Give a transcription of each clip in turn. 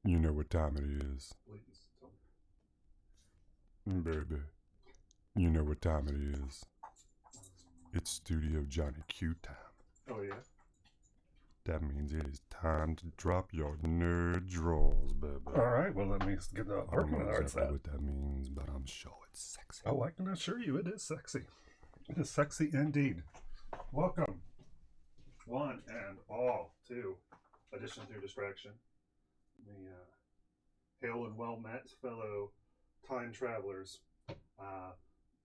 You know what time it is. Please tell Baby, you know what time it is. It's Studio Johnny Q time. me. Oh, yeah? That means it is time to drop your nerd drawers, baby. All right, well, let me get the I don't working know on exactly that. what that means, but I'm sure it's sexy. Oh, I can assure you it is sexy. It is sexy indeed. Welcome, one and all, to Addition Through Distraction. The hail and well met fellow time travelers.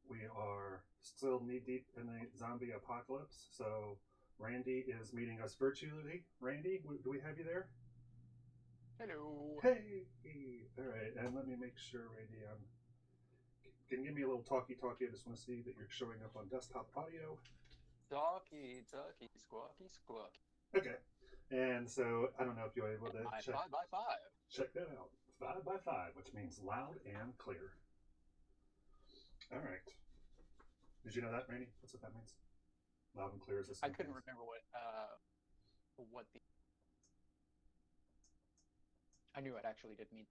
We are still knee deep in the zombie apocalypse, so Randy is meeting us virtually. Randy, do we have you there? Hello. Hey! All right, and let me make sure, Randy, can you give me a little talkie? I just want to see that you're showing up on desktop audio. Talkie, squawky, squawky. Okay. And so I don't know if you're able to check 5x5. check that out. 5x5, which means loud and clear. All right. Did you know that, Randy? That's what that means. Loud and clear is the I same. couldn't thing. remember what the. I knew it actually did mean.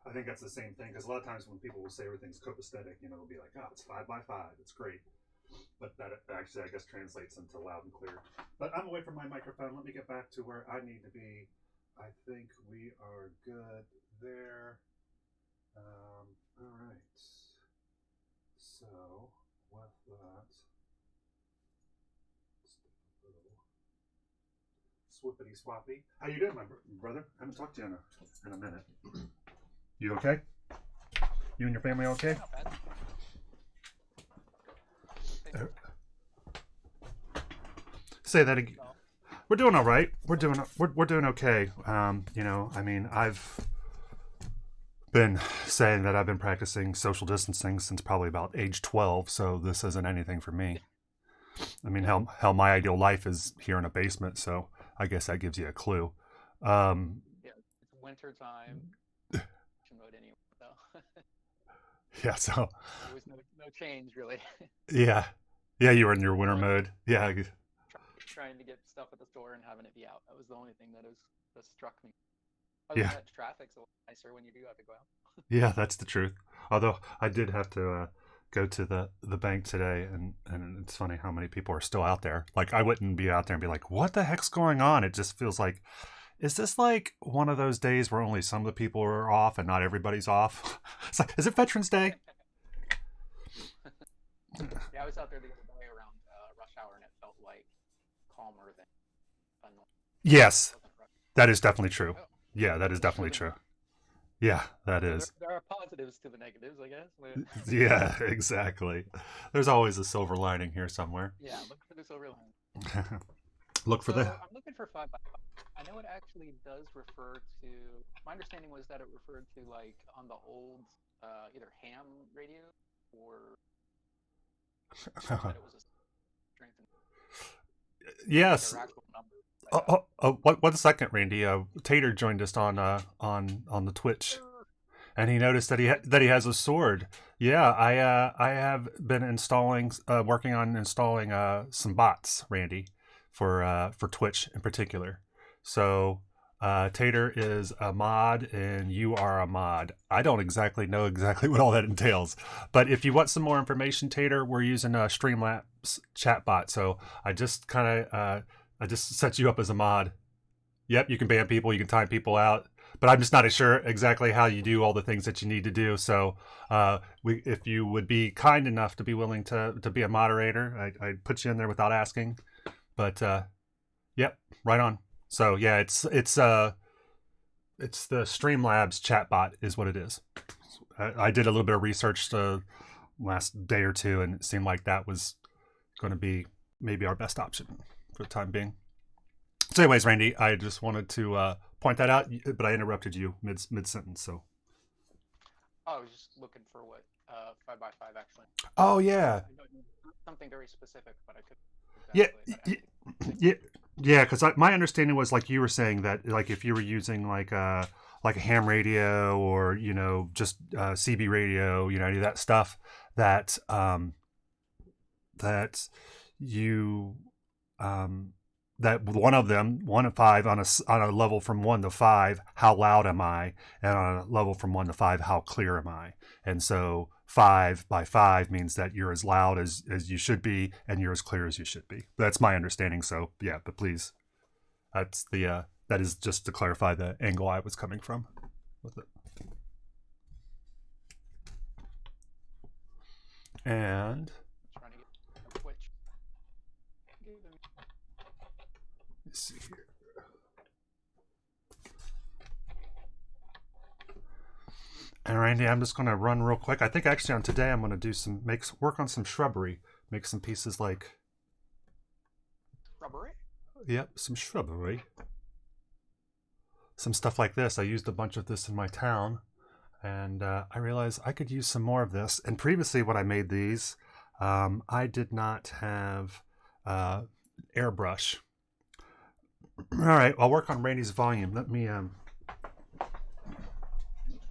I think that's the same thing because a lot of times when people will say everything's copacetic, it'll be like, oh, it's 5x5, it's great. But that actually, I guess, translates into loud and clear. But I'm away from my microphone. Let me get back to where I need to be. I think we are good there. All right. So, with that, swoopity swappy. How you doing, my brother? I haven't talked to you in a minute. You okay? You and your family okay? Not bad. Say that again. We're doing all right. We're doing okay. I've been saying that I've been practicing social distancing since probably about age 12, so this isn't anything for me. I mean, hell, my ideal life is here in a basement, so I guess that gives you a clue. Yeah, it's winter time. Mode anyway, though. Yeah, so There was no change really. yeah, you were in your winter mode. Yeah, Trying to get stuff at the store and having it be out. That was the only thing that struck me. Other yeah, than that, traffic's a lot nicer when you do have to go out. yeah. That's the truth. Although I did have to go to the bank today, and it's funny how many people are still out there. Like I wouldn't be out there and be like, "What the heck's going on?" It just feels like, is this like one of those days where only some of the people are off and not everybody's off? It's like, is it Veterans Day? Yeah, I was out there the other day around rush hour, and it felt like calmer than Yes, wasn't rush. that is definitely Like, true. oh, Yeah, that is this definitely really. true. Yeah, that So there, is. there are positives to the negatives, I guess. Yeah, exactly. There's always a silver lining here somewhere. Yeah, look for the silver lining. Look for the. So I'm looking for 5x5. I know it actually does refer to. My understanding was that it referred to like on the old either ham radio or that it was a strength and like Yes. their actual number. Like, One second, Randy. Tater joined us on the Twitch, and he noticed that he has a sword. Yeah, I have been working on installing some bots, Randy, for Twitch in particular. So Tater is a mod, and you are a mod. I don't exactly know exactly what all that entails, but if you want some more information, Tater, we're using a Streamlabs chatbot. So I just set you up as a mod. Yep, you can ban people, you can time people out, but I'm just not sure exactly how you do all the things that you need to do. So, if you would be kind enough to be willing to be a moderator, I'd put you in there without asking. But yep, right on. So yeah, it's the Streamlabs chatbot is what it is. I did a little bit of research the last day or two, and it seemed like that was going to be maybe our best option for the time being. So, anyways, Randy, I just wanted to point that out, but I interrupted you mid sentence. So, oh, I was just looking for what 5x5 actually. oh yeah, I don't know something very specific, but I could yeah, exactly. But I yeah, yeah. Because my understanding was like you were saying that like if you were using like a ham radio or just CB radio, any of that stuff that that you that one of them, 1 and 5, on a level from 1 to 5, how loud am I? And on a level from 1 to 5, how clear am I? And so 5 by 5 means that you're as loud as you should be, and you're as clear as you should be. That's my understanding. So yeah, but please, that's the that is just to clarify the angle I was coming from with it. And Trying to get Twitch. let's see here. And Randy, I'm just going to run real quick. I think actually on today I'm going to do work on some shrubbery, make some pieces like Shrubbery? Yep, some shrubbery. Some stuff like this. I used a bunch of this in my town, and I realized I could use some more of this. And previously when I made these, I did not have airbrush. All right, I'll work on Randy's volume. Let me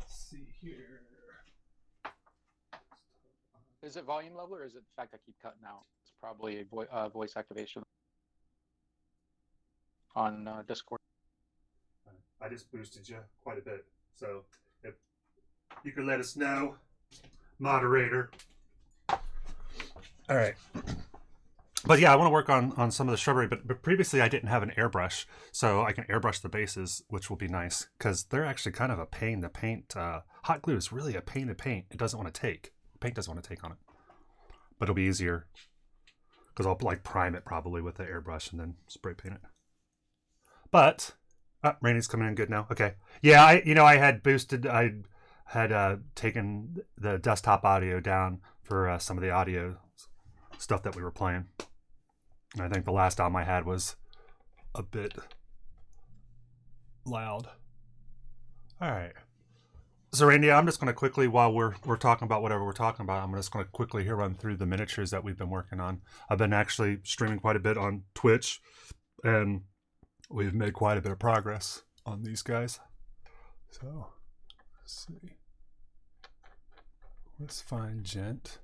see here. Is it volume level, or is it the fact I keep cutting out? It's probably voice activation on Discord. I just boosted you quite a bit, so if you could let us know, moderator. All right. But yeah, I want to work on some of the shrubbery, but previously I didn't have an airbrush, so I can airbrush the bases, which will be nice, because they're actually kind of a pain to paint. Hot glue is really a pain to paint. It doesn't want to take. Paint doesn't want to take on it. But it'll be easier, because I'll like prime it probably with the airbrush and then spray paint it. But, Randy's coming in good now. Okay. Yeah, I had boosted, I had taken the desktop audio down for some of the audio stuff that we were playing. I think the last album I had was a bit loud. All right. So Randy, I'm just going to quickly, while we're talking about whatever we're talking about, I'm just going to quickly here run through the miniatures that we've been working on. I've been actually streaming quite a bit on Twitch, and we've made quite a bit of progress on these guys. So, let's see. Let's find Gent.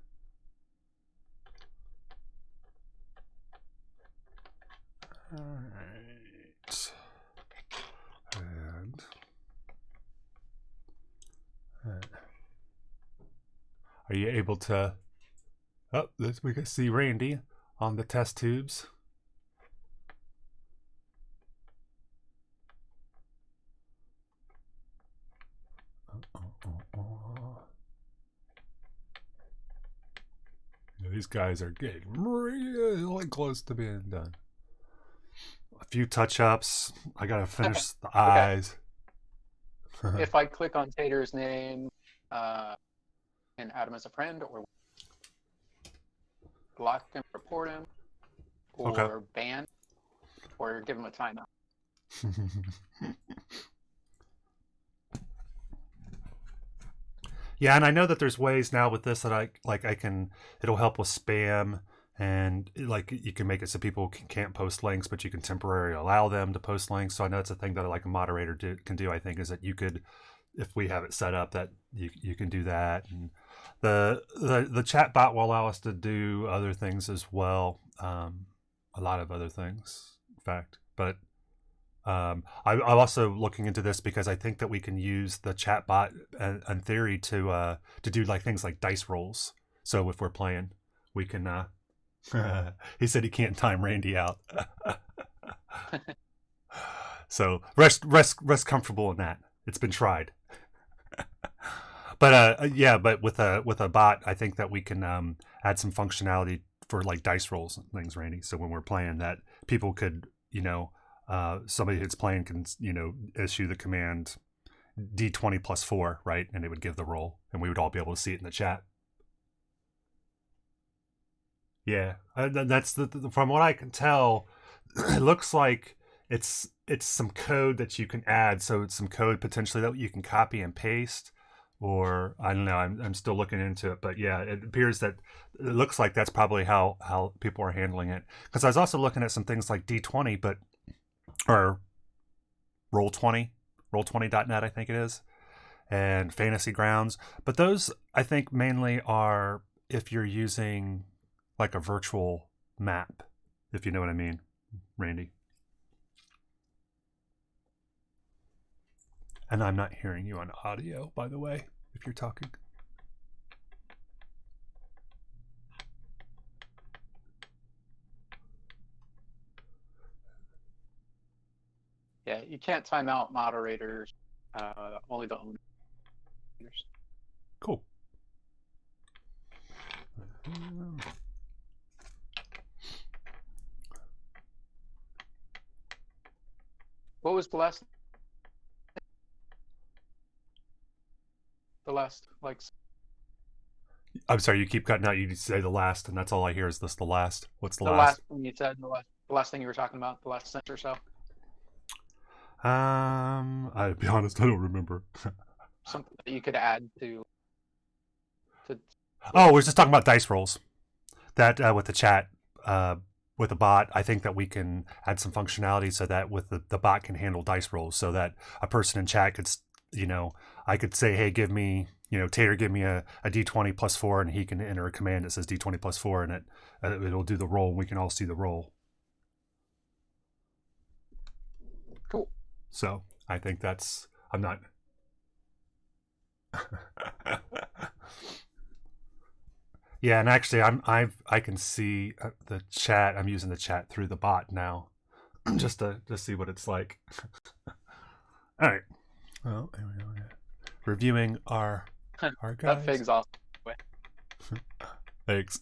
All right. And are you able to? Oh, we can see Randy on the test tubes. Yeah, these guys are getting really close to being done. A few touch-ups. I gotta finish the eyes. If I click on Tater's name and add him as a friend, or block him, report him, or ban, or give him a timeout. Yeah, and I know that there's ways now with this that I can, it'll help with spam, and like you can make it so people can't post links, but you can temporarily allow them to post links. So I know it's a thing that like a moderator can do, I think, is that you could, if we have it set up, that you can do that. And the chat bot will allow us to do other things as well, a lot of other things, in fact. But I'm also looking into this because I think that we can use the chat bot in theory to do like things like dice rolls. So if we're playing, we can. He said he can't time Randy out. So rest comfortable in that. It's been tried. But yeah, but with a bot, I think that we can add some functionality for like dice rolls and things, Randy. So when we're playing, that people could, somebody who's playing can, issue the command D20 plus 4, right? And it would give the roll, and we would all be able to see it in the chat. Yeah, that's from what I can tell, it looks like it's some code that you can add. So it's some code potentially that you can copy and paste, or I don't know. I'm still looking into it, but yeah, it appears that it looks like that's probably how people are handling it. Because I was also looking at some things like D20, or Roll20, Roll20.net, I think it is, and Fantasy Grounds. But those I think mainly are if you're using like a virtual map, if you know what I mean, Randy. And I'm not hearing you on audio, by the way, if you're talking. Yeah, you can't time out moderators. Only the owners. Cool. What was the last? Like I'm sorry, you keep cutting out. You say the last, and that's all I hear is this. The last. What's the the last? last thing you said, the last thing you were talking about, the last sentence or so. I'll be honest, I don't remember. Something that you could add to. Oh, we're just talking about dice rolls. That with the chat, with the bot, I think that we can add some functionality so that with the bot can handle dice rolls, so that a person in chat could, I could say, hey, give me, Tater, give me a d20 plus 4, and he can enter a command that says d20 plus 4, and it'll do the roll, and we can all see the roll. Cool. So I think that's, I'm not. Yeah, and actually, I can see the chat. I'm using the chat through the bot now, just to see what it's like. All right. Well, there we go. Reviewing our guys. That fig's off. Thanks.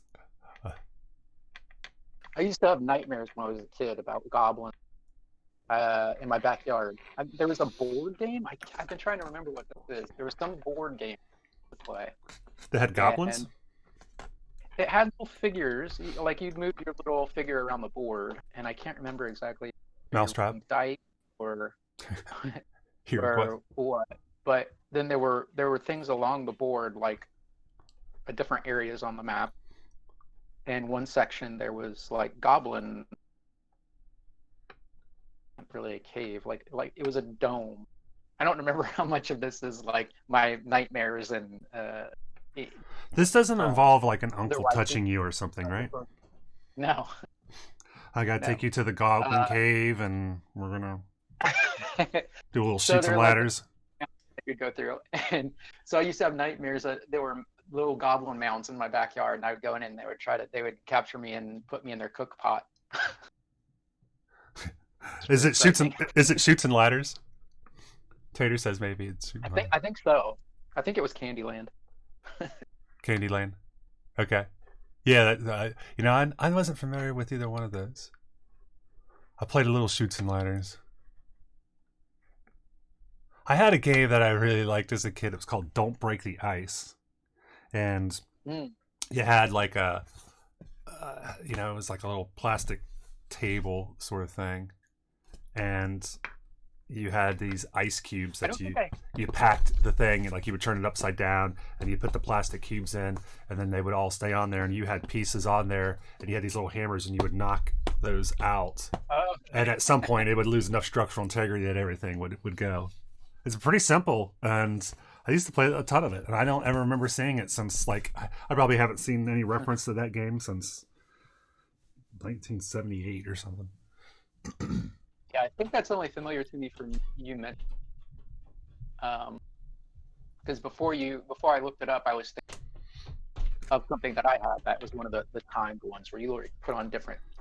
I used to have nightmares when I was a kid about goblins in my backyard. There was a board game. I've been trying to remember what this is. There was some board game to play. They had goblins? And it had little figures. Like you'd move your little figure around the board, and I can't remember exactly. Mousetrap? Dice or Or what. But then there were things along the board, like different areas on the map. In one section, there was like goblin, not really a cave, like it was a dome. I don't remember how much of this is like my nightmares and. This doesn't involve like an uncle otherwise touching you or something, right? No. I gotta take you to the goblin cave, and we're gonna do a little shoots and ladders. Like, you'd go through, and so I used to have nightmares that there were little goblin mounds in my backyard, and I would go in and they would capture me and put me in their cook pot. Is it shoots and ladders? Tater says maybe it's shoots. I think so. I think it was Candyland. Candyland. Okay. Yeah, I wasn't familiar with either one of those. I played a little shoots and ladders. I had a game that I really liked as a kid. It was called Don't Break the Ice. And you had like it was like a little plastic table sort of thing. And you had these ice cubes that you packed the thing, and like you would turn it upside down and you put the plastic cubes in, and then they would all stay on there, and you had pieces on there, and you had these little hammers, and you would knock those out. And at some point it would lose enough structural integrity that everything would go. It's pretty simple, and I used to play a ton of it, and I don't ever remember seeing it since, like, I probably haven't seen any reference to that game since 1978 or something. Yeah, I think that's only familiar to me from you mentioned. Because before I looked it up, I was thinking of something that I had that was one of the timed ones where you put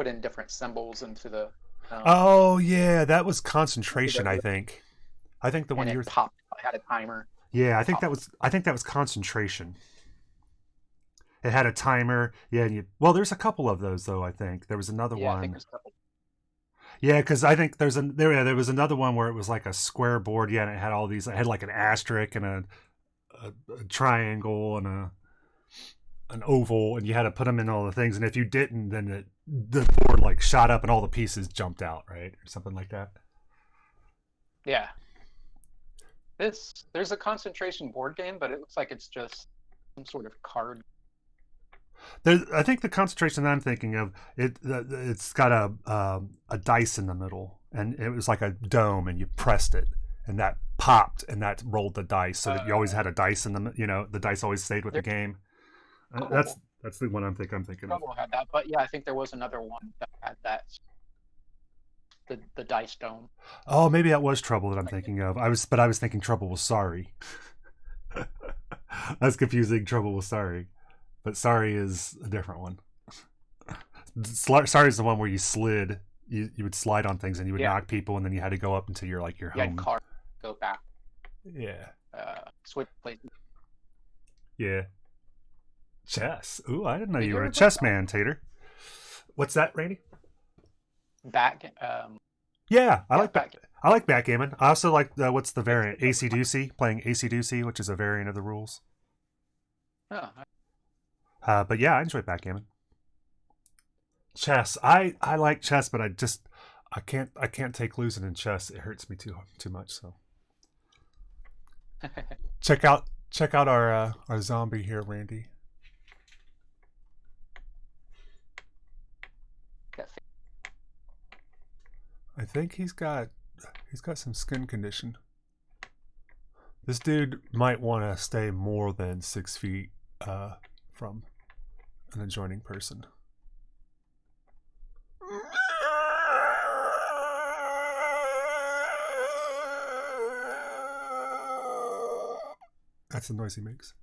in different symbols into the. Oh yeah, that was concentration. I think the one you had a timer. Yeah, I think that was concentration. It had a timer. Yeah, there's a couple of those though. I think there was another one. I think there's a couple. Yeah, because I think there was another one where it was like a square board. Yeah, and it had all these. It had like an asterisk and a triangle and an oval, and you had to put them in all the things. And if you didn't, then the board like shot up and all the pieces jumped out, right, or something like that. Yeah. There's a concentration board game, but it looks like it's just some sort of card. I think the concentration that I'm thinking of, it's got a dice in the middle, and it was like a dome, and you pressed it, and that popped, and that rolled the dice, so that you always had a dice in the, the dice always stayed with the game. Cool. That's the one I'm thinking of. Had that, but yeah, I think there was another one that had that. the dice dome. Oh, maybe that was Trouble that I'm thinking of. I was thinking Trouble was Sorry. That's confusing. Trouble was Sorry, but Sorry is a different one. Sorry is the one where you slid. You would slide on things and you would knock people, and then you had to go up until your home. You had car go back. Yeah. Switch places. Yeah. Chess. Ooh, I didn't know you were a chess man, Tater. What's that, Randy? Yeah, I like backgammon. I also like what's the variant? AC-Deucey, playing AC-Deucey, which is a variant of the rules. Oh. But yeah, I enjoy backgammon. Chess. I like chess, but I can't take losing in chess. It hurts me too much. So check out our zombie here, Randy. I think he's got some skin condition. This dude might want to stay more than 6 feet from an adjoining person. That's the noise he makes.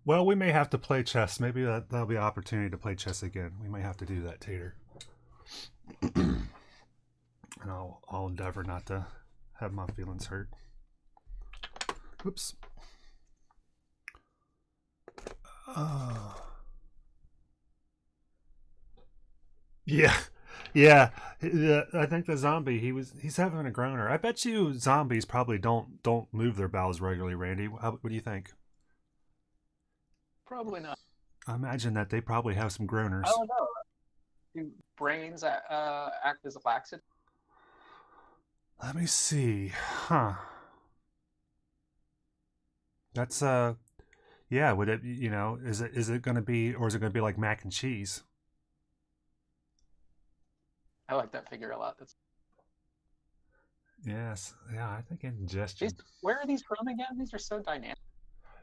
Well, we may have to play chess. Maybe that'll be an opportunity to play chess again. We may have to do that, Tater. And I'll endeavor not to have my feelings hurt. Oops. Yeah. I think the zombie he's having a groaner. I bet you zombies probably don't move their bowels regularly, Randy. What do you think? Probably not. I imagine that they probably have some groaners. I don't know. Do brains act as a laxative? Let me see. Huh. That's yeah, would it, is it going to be, or is it going to be like mac and cheese? I like that figure a lot. Yes. Yeah, I think indigestion. Where are these from again? These are so dynamic.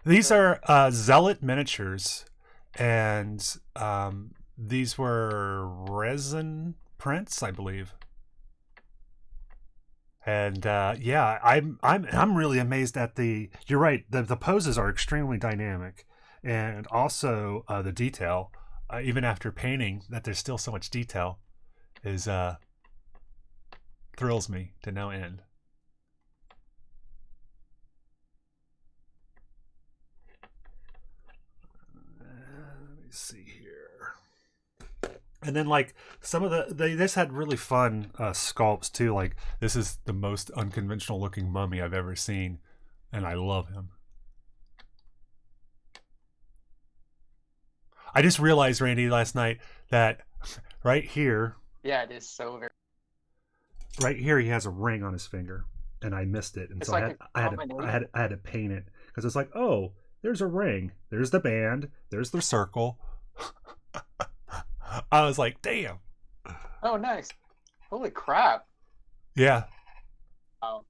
These are Zealot miniatures, and these were resin prints, I believe. And yeah, I'm really amazed at you're right, the poses are extremely dynamic, and also the detail, even after painting, that there's still so much detail, is thrills me to no end. Let me see here. And then, like, some of they just had really fun sculpts too. Like, this is the most unconventional looking mummy I've ever seen, and I love him. I just realized, Randy, last night that right here. Yeah, it is so very. Right here, he has a ring on his finger, and I missed it, and it's so like I had to paint it, because it's like, oh, there's a ring, there's the band, there's the circle. I was like, damn. Oh, nice. Holy crap. Yeah. Wow.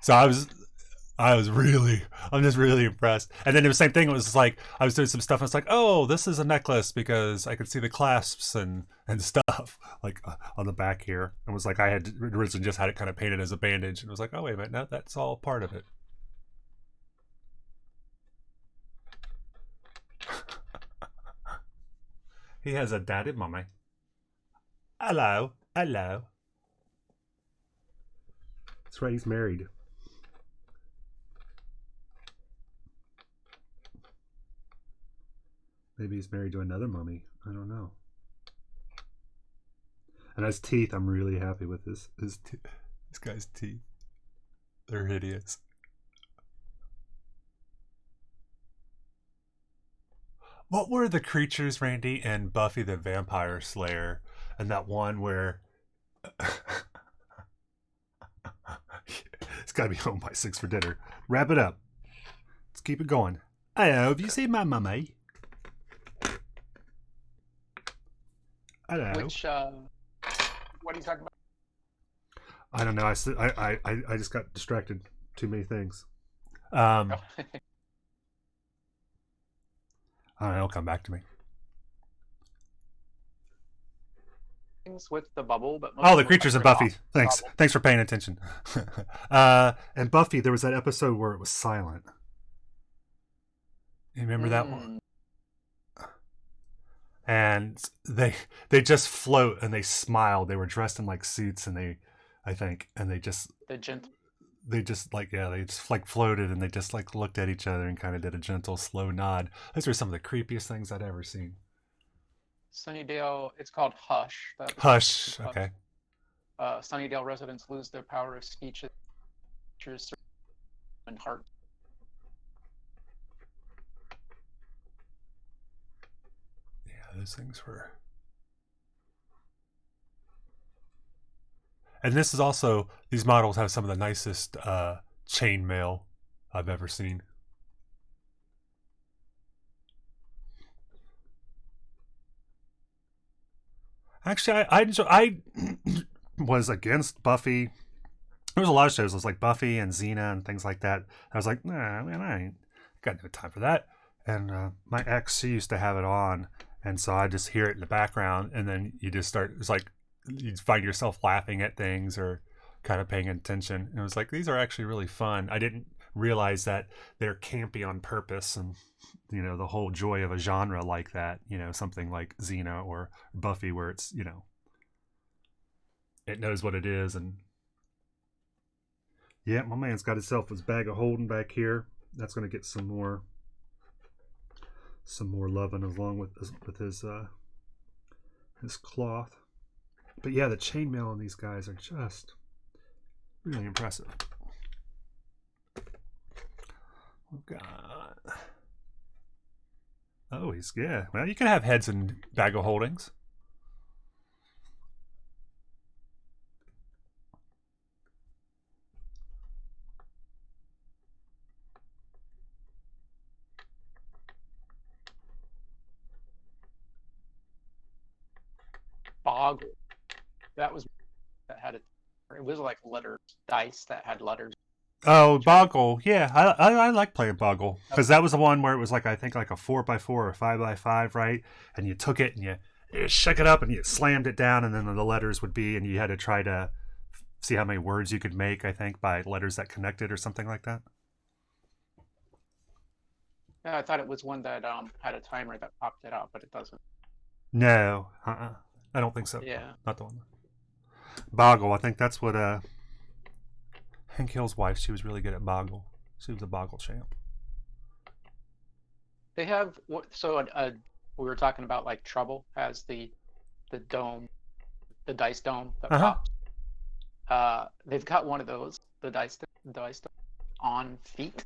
So I'm just really impressed. And then the same thing, it was like, I was doing some stuff, and it's like, oh, this is a necklace, because I could see the clasps and stuff, like on the back here. And it was like, I had originally just had it kind of painted as a bandage, and it was like, oh, wait a minute, no, that's all part of it. He has a daddy mummy. Hello. That's right, he's married. Maybe he's married to another mummy. I don't know. And his teeth, I'm really happy with this guy's teeth. They're hideous. What were the creatures, Randy, in Buffy the Vampire Slayer, and that one where it's gotta be home by 6 for dinner. Wrap it up. Let's keep it going. Hello, have you seen my mummy? Hello. Which what are you talking about? I don't know. I just got distracted. Too many things. All right, it'll come back to me. things with the bubble, but oh, the creatures of Buffy. Thanks for paying attention. And Buffy, there was that episode where it was silent. You remember that one? And they just float and they smile. They were dressed in like suits, and they just floated, and they just like looked at each other and kind of did a gentle slow nod. Those were some of the creepiest things I'd ever seen. Sunnydale, it's called Hush. Hush. Okay. Sunnydale residents lose their power of speech and heart. Yeah, those things were. And this is also, these models have some of the nicest chainmail I've ever seen. Actually, I was against Buffy. There was a lot of shows. It was like Buffy and Xena and things like that. I was like, nah, man, I ain't got no time for that. And my ex, she used to have it on. And so I just hear it in the background. And then you just start, it's like, you find yourself laughing at things or kind of paying attention. And it was like, these are actually really fun. I didn't realize that they're campy on purpose, and you know, the whole joy of a genre like that, you know, something like Xena or Buffy, where it's, you know, it knows what it is. And yeah, my man's got himself his bag of holding back here. That's going to get some more loving along with his cloth. But yeah, the chainmail on these guys are just really impressive. We've got, oh, yeah. Well, you can have heads and bag of holdings. Boggle. That had it was like letters, dice that had letters. Oh, Boggle. Yeah, I like playing Boggle, because that was the one where it was like, I think like a 4x4 or 5x5, right? And you took it and you shook it up and you slammed it down, and then the letters would be, and you had to try to see how many words you could make, I think, by letters that connected or something like that. Yeah, I thought it was one that had a timer that popped it out, but it doesn't. No, I don't think so. Yeah, not the one. Boggle, I think that's what Hank Hill's wife, she was really good at Boggle. She was a Boggle champ. They have, so we were talking about like Trouble has the dome, the dice dome that pops. They've got one of those, the dice dome on feet,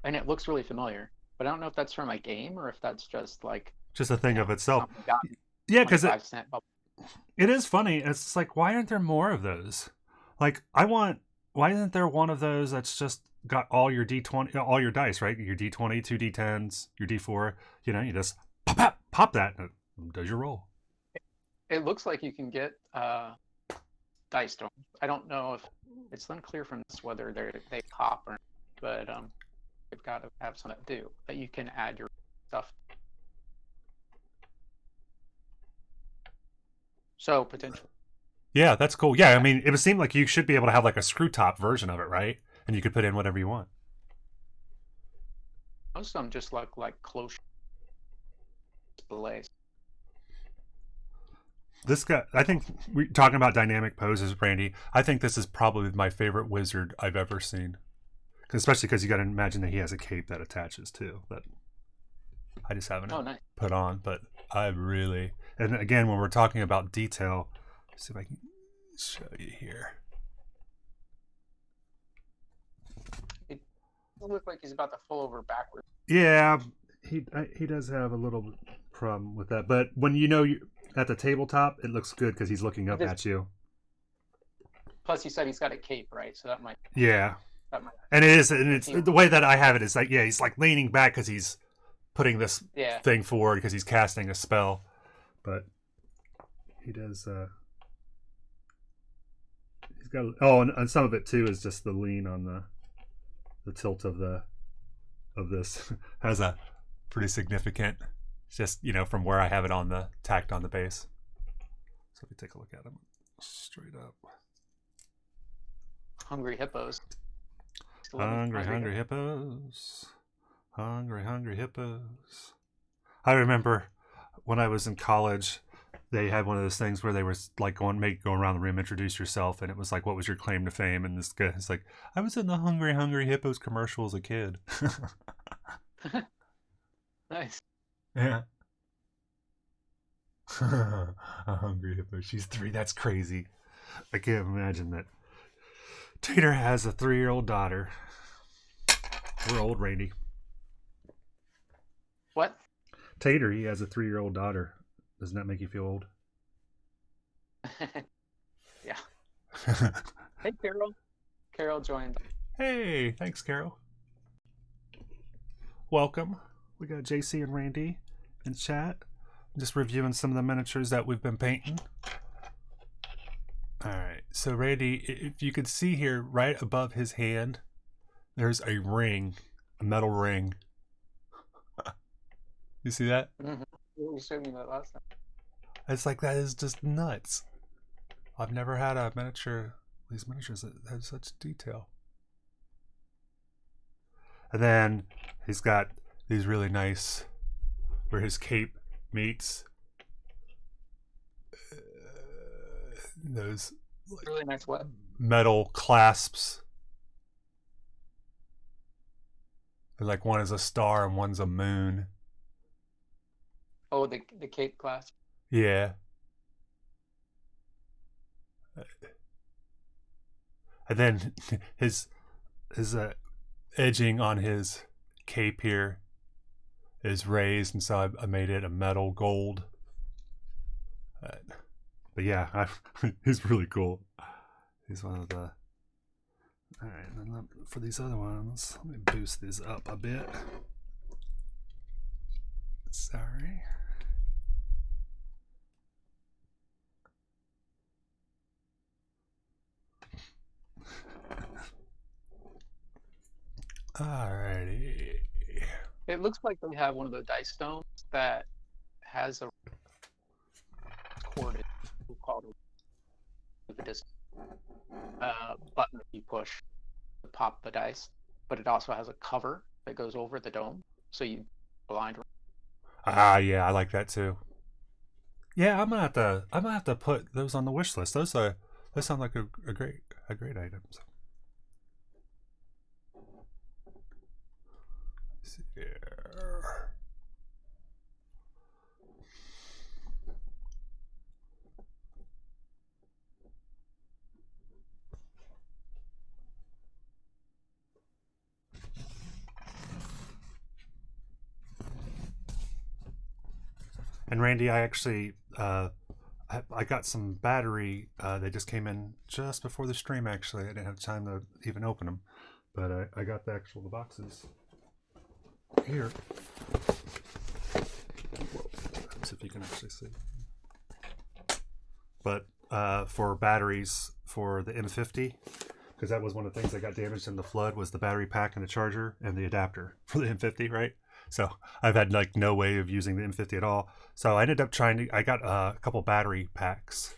and it looks really familiar. But I don't know if that's from a game or if that's just like a thing of itself. Yeah, because it is funny. It's like, why aren't there more of those? Like, why isn't there one of those that's just got all your D20, all your dice, right? Your D20, 2 D10s, your D4, you know, you just pop that and it does your roll. It looks like you can get dice dome. I don't know if it's unclear from this whether they pop or, but they've got to have some that do, that you can add your stuff. So potentially. Yeah, that's cool. Yeah, I mean, it would seem like you should be able to have like a screw top version of it, right? And you could put in whatever you want. Most of them just look like close displays. This guy, I think, we're talking about dynamic poses, Randy. I think this is probably my favorite wizard I've ever seen. Especially because you got to imagine that he has a cape that attaches too. That I just haven't put on, but I really. And again, when we're talking about detail, let's see if I can show you here. It looks like he's about to fall over backwards. Yeah, he does have a little problem with that. But when you at the tabletop, it looks good because he's looking up at you. Plus, you said he's got a cape, right? So that might. Yeah. And it is, and it's the way that I have it is like, yeah, he's like leaning back because he's putting this thing forward because he's casting a spell. But he does. He's got. Oh, and some of it too is just the lean on the tilt of this has a pretty significant. Just from where I have it on the tacked on the base. So So if we take a look at him straight up. Hungry hippos. Hungry hippos. Hungry hippos. I remember when I was in college, they had one of those things where they were like go around the room, introduce yourself, and it was like, what was your claim to fame? And this guy's like, I was in the Hungry Hippos commercial as a kid. Nice. Yeah. A hungry hippo. She's 3. That's crazy. I can't imagine that. Tater has a 3-year-old daughter. We're old, Randy. What? Tater, he has a 3-year-old daughter. Doesn't that make you feel old? Yeah. Hey, Carol. Carol joined. Hey, thanks, Carol. Welcome. We got JC and Randy in chat. Just reviewing some of the miniatures that we've been painting. All right. So, Randy, if you could see here, right above his hand, there's a ring, a metal ring. You see that? Mm-hmm. You showed me that last time. It's like, that is just nuts. I've never had a miniature, these miniatures that have such detail. And then he's got these really nice, where his cape meets those like, really nice what? Metal clasps. And like one is a star and one's a moon. Oh, the cape clasp. Yeah. And then his edging on his cape here is raised, and so I made it a metal gold. But yeah, he's really cool. He's one of the. All right, and then for these other ones, let me boost these up a bit. Sorry. Alrighty. It looks like they have one of the dice stones that has a corded, called a button that you push to pop the dice, but it also has a cover that goes over the dome, so you blind. Ah, yeah, I like that too. Yeah, I'm gonna have to put those on the wish list. Those sound like a great item. So. Let's see here. And Randy, I actually I got some battery. They just came in just before the stream. Actually, I didn't have time to even open them, but I got the boxes here. Let's see if you can actually see. But for batteries for the M50, because that was one of the things that got damaged in the flood, was the battery pack and the charger and the adapter for the M50, right? So I've had like no way of using the M50 at all. So I ended up I got a couple battery packs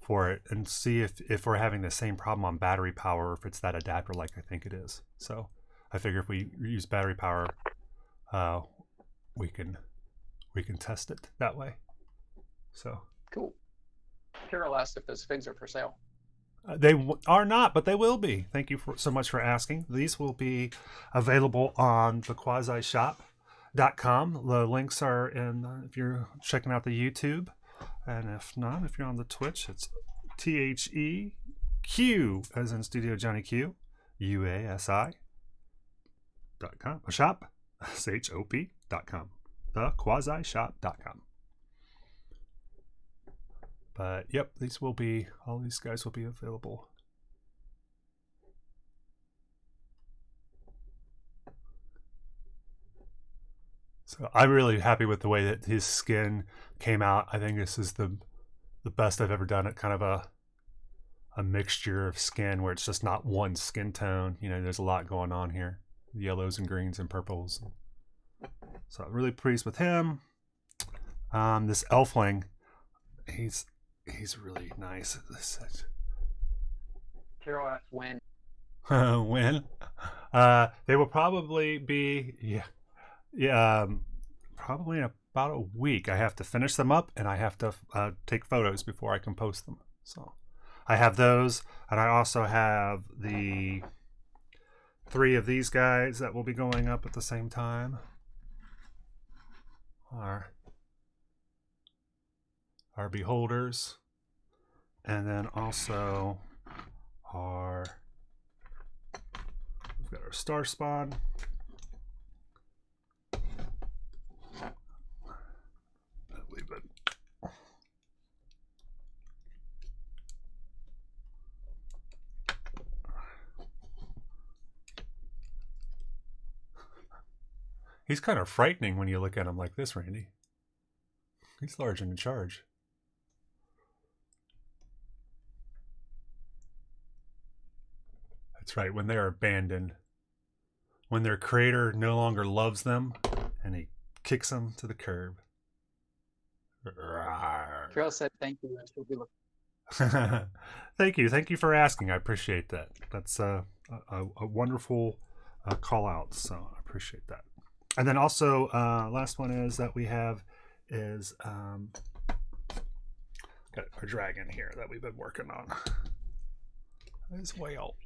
for it and see if we're having the same problem on battery power, or if it's that adapter like I think it is. So I figure if we use battery power, we can test it that way. So cool. Carol asked if those figs are for sale. They are not, but they will be. Thank you so much for asking. These will be available on the quasishop.com. The links are in if you're checking out the YouTube, and if not, if you're on the Twitch, it's THEQ as in Studio Johnny Q UASI.com shop SHOP.com thequasishop.com. But yep, all these guys will be available. So I'm really happy with the way that his skin came out. I think this is the best I've ever done it. Kind of a mixture of skin where it's just not one skin tone. You know, there's a lot going on here. Yellows and greens and purples. So I'm really pleased with him. This Elfling, he's really nice at this. Carol asked when. When? They will probably be probably in about a week. I have to finish them up, and I have to take photos before I can post them. So I have those, and I also have the 3 of these guys that will be going up at the same time. Our beholders, and then also we've got our star spawn. He's kind of frightening when you look at him like this, Randy. He's large and in charge. That's right, when they are abandoned. When their creator no longer loves them, and he kicks them to the curb. Carol said thank you, and she'll be looking. Thank you for asking. I appreciate that. That's a wonderful call out, so I appreciate that. And then also, last one is that we have is got our dragon here that we've been working on. This whale.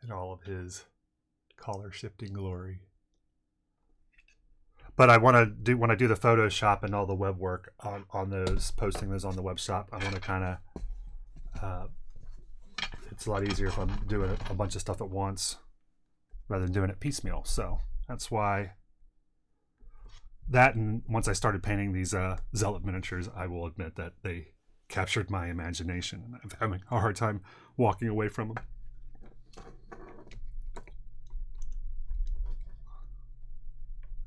In all of his collar shifting glory. But I want to do, when I do the Photoshop and all the web work on those, posting those on the web shop, I want to kind of, it's a lot easier if I'm doing a bunch of stuff at once rather than doing it piecemeal. So that's why that, and once I started painting these Zealot miniatures, I will admit that they captured my imagination, and I'm having a hard time walking away from them.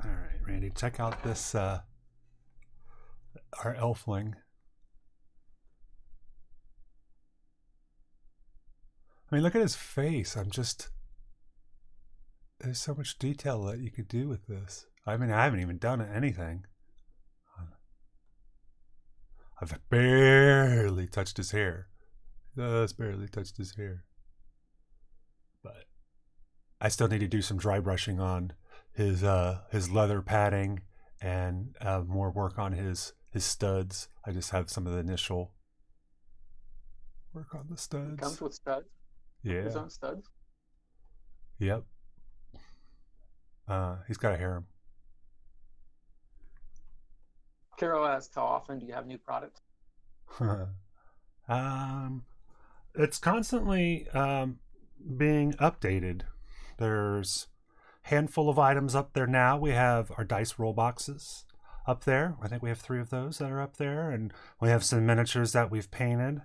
All right, Randy, check out this, our elfling. I mean, look at his face. There's so much detail that you could do with this. I mean, I haven't even done anything. I've barely touched his hair. Just barely touched his hair. But I still need to do some dry brushing on his leather padding and more work on his studs. I just have some of the initial work on the studs. It comes with studs. Yeah. His own studs. Yep. He's got a harem. Carol asked, how often do you have new products? It's constantly being updated. There's a handful of items up there now. We have our dice roll boxes up there. I think we have 3 of those that are up there, and we have some miniatures that we've painted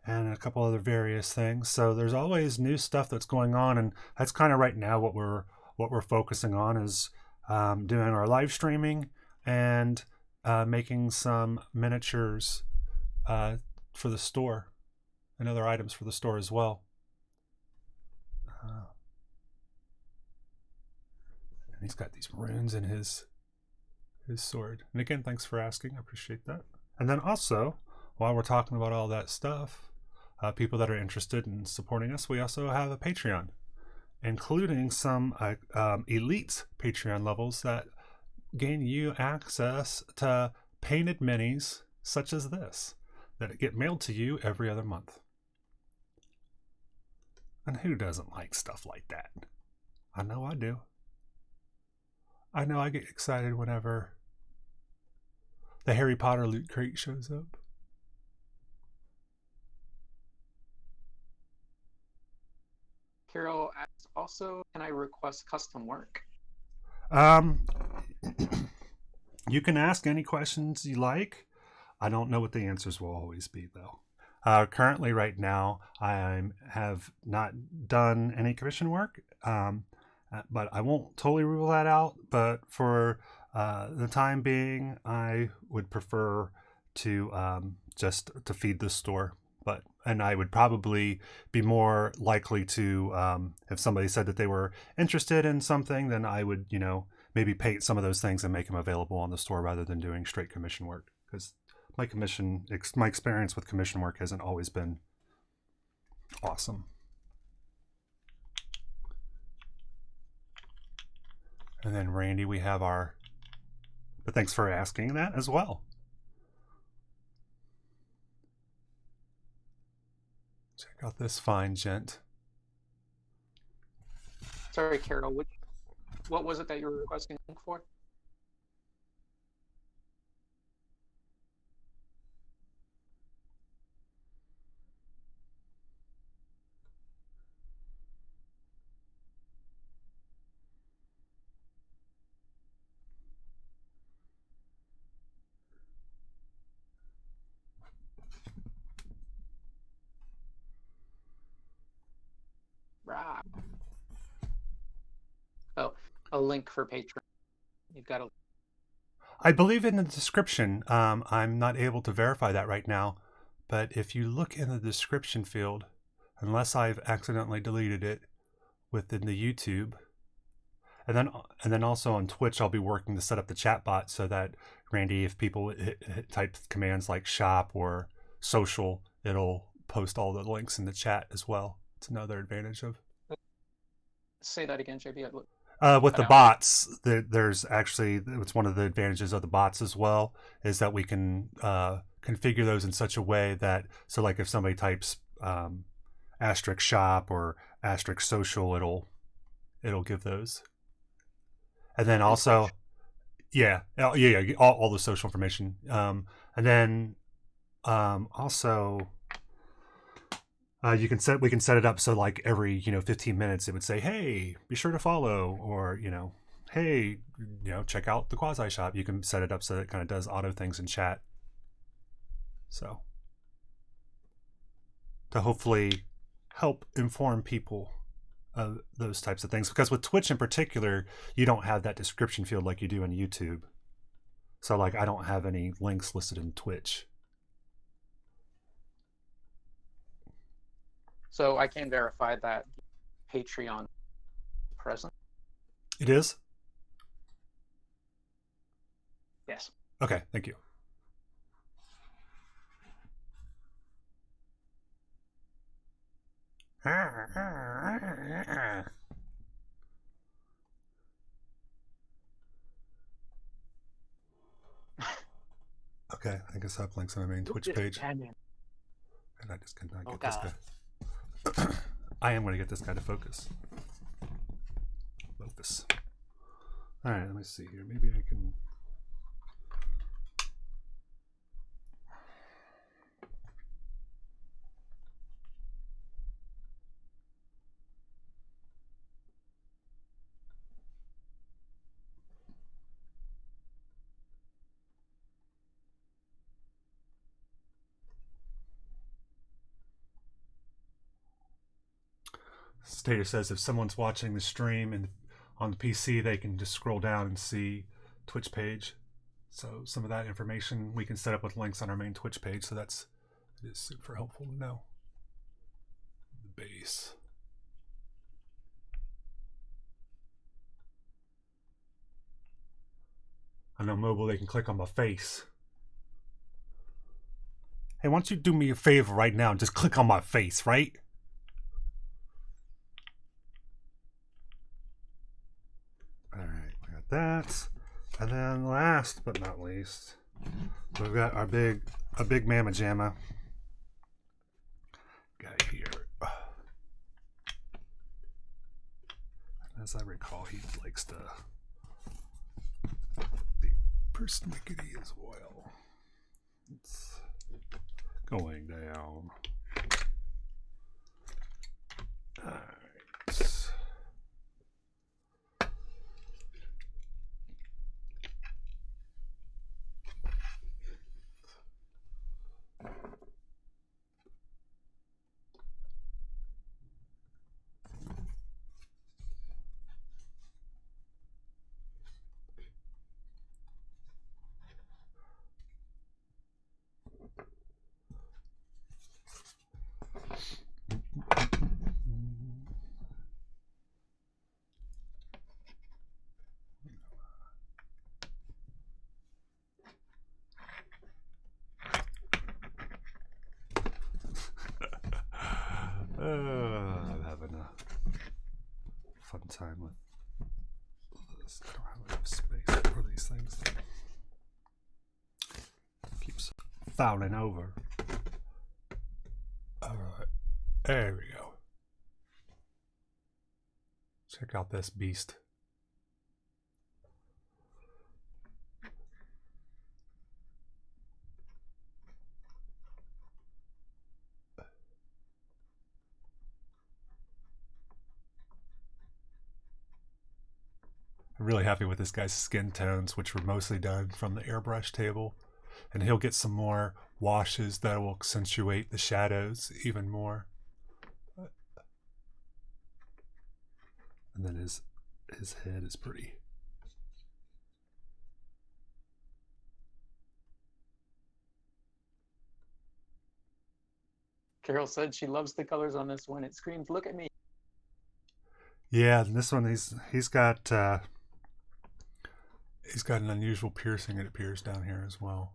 and a couple other various things. So there's always new stuff that's going on, and that's kind of right now what we're focusing on is doing our live streaming and making some miniatures for the store and other items for the store as well. And he's got these runes in his sword. And again, thanks for asking. I appreciate that. And then also, while we're talking about all that stuff, people that are interested in supporting us, we also have a Patreon, including some elite Patreon levels that gain you access to painted minis such as this that get mailed to you every other month. And who doesn't like stuff like that? I know I do. I know I get excited whenever the Harry Potter loot crate shows up. Carol asks, also, can I request custom work? You can ask any questions you like. I don't know what the answers will always be, though. Currently, right now, I have not done any commission work, but I won't totally rule that out. But for the time being, I would prefer to just to feed the store and I would probably be more likely to, if somebody said that they were interested in something, then I would, maybe paint some of those things and make them available on the store rather than doing straight commission work. Because my experience with commission work hasn't always been awesome. And then Randy, we have but thanks for asking that as well. Check out this fine gent. Sorry, Carol, what was it that you were requesting a link for? Right. Oh, a link for Patreon. You've got a. I believe in the description. I'm not able to verify that right now, but if you look in the description field, unless I've accidentally deleted it within the YouTube, and then also on Twitch, I'll be working to set up the chat bot so that Randy, if people type commands like shop or social, it'll post all the links in the chat as well. It's another advantage of. Say that again, JB. With the bots, there's actually, it's one of the advantages of the bots as well, is that we can configure those in such a way that, so like if somebody types asterisk shop or asterisk social, it'll give those. And then also, yeah, all the social information. And then also, we can set it up so like every 15 minutes it would say, hey, be sure to follow, or hey, check out the quasi shop. You can set it up so that it kind of does auto things in chat, so to hopefully help inform people of those types of things, because with Twitch in particular, you don't have that description field like you do in YouTube. So like I don't have any links listed in Twitch. So I can verify that Patreon present. It is? Yes. Okay, thank you. Okay, I guess I've linked on my main Twitch page. And I just cannot get this guy. I am going to get this guy to focus. All right, let me see here. Maybe I can. Stater says if someone's watching the stream and on the PC, they can just scroll down and see Twitch page. So some of that information we can set up with links on our main Twitch page. So it is super helpful to know. The base. I know mobile, they can click on my face. Hey, why don't you do me a favor right now and just click on my face, right? All right, we got that. And then last but not least, we've got a big mamma jamma guy here. As I recall, he likes to be persnickety as well. It's going down. All right. time with this. I don't have enough space for these things. Keeps fouling over. All right, there we go. Check out this beast. I'm really happy with this guy's skin tones, which were mostly done from the airbrush table. And he'll get some more washes that will accentuate the shadows even more. And then his head is pretty. Carol said she loves the colors on this one. It screams, "Look at me." Yeah, and this one he's got an unusual piercing, it appears, down here as well.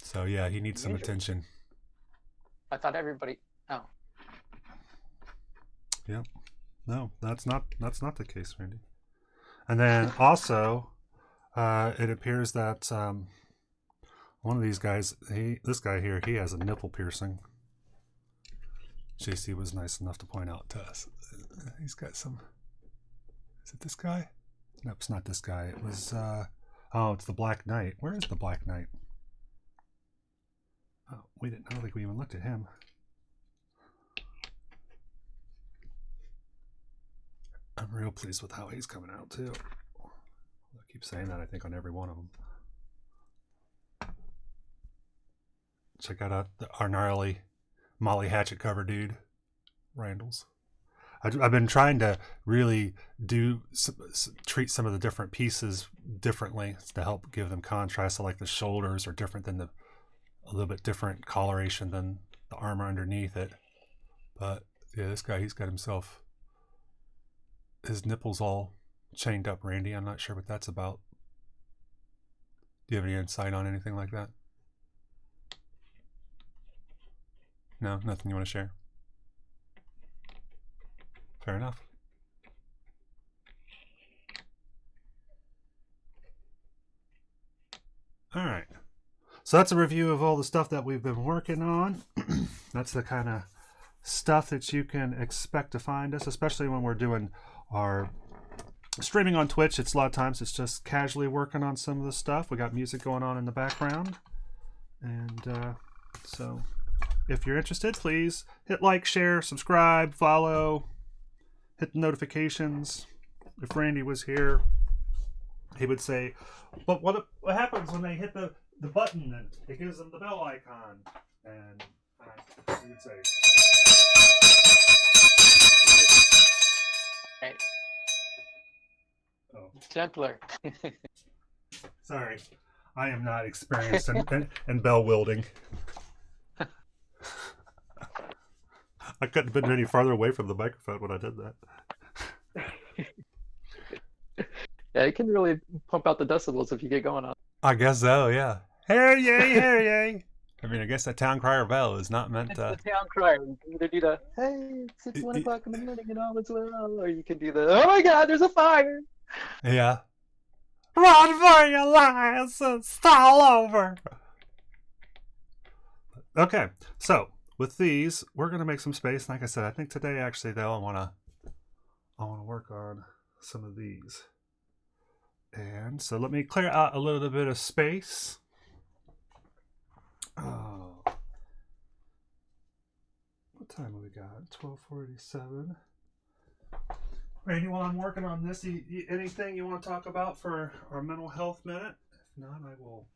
So yeah, he needs some attention. I thought everybody. Oh. Yep. No, that's not the case, Randy. And then also, it appears that one of these guys, this guy here, he has a nipple piercing. JC was nice enough to point out to us. He's got some. Is it this guy? Nope, it's not this guy. It was. Oh, it's the Black Knight. Where is the Black Knight? Oh, I don't think we even looked at him. I'm real pleased with how he's coming out too. I keep saying that, I think, on every one of them. Check out our gnarly Molly Hatchet cover dude, Randall's. I've been trying to really treat some of the different pieces differently to help give them contrast. So like the shoulders are different than a little bit different coloration than the armor underneath it. But yeah, this guy, he's got himself, his nipples all chained up, Randy. I'm not sure what that's about. Do you have any insight on anything like that? No, nothing you want to share? Fair enough. All right. So that's a review of all the stuff that we've been working on. That's the kind of stuff that you can expect to find us, especially when we're doing our streaming on Twitch. It's a lot of times it's just casually working on some of the stuff. We got music going on in the background. And so if you're interested, please hit like, share, subscribe, follow, hit the notifications. If Randy was here, he would say, but what happens when they hit the button and it gives them the bell icon? And he would say, Right. oh, Gentler. sorry, I am not experienced in bell wielding. I couldn't have been any farther away from the microphone when I did that. Yeah, it can really pump out the decibels if you get going on. I guess so, yeah. Hey, yay, hey, yay. I mean, I guess that town crier bell is not meant It's to... the town crier. You can either do the, hey, it's 1 o'clock in the morning and all is well, or you can do the, oh my God, there's a fire. Yeah. Run for your lives, it's all over. Okay, so with these, we're going to make some space. Like I said, I think today, actually, though, I want to work on some of these. And so let me clear out a little bit of space. Oh. What time have we got? 12:47. Randy, while I'm working on this, anything you want to talk about for our mental health minute? If not, I will.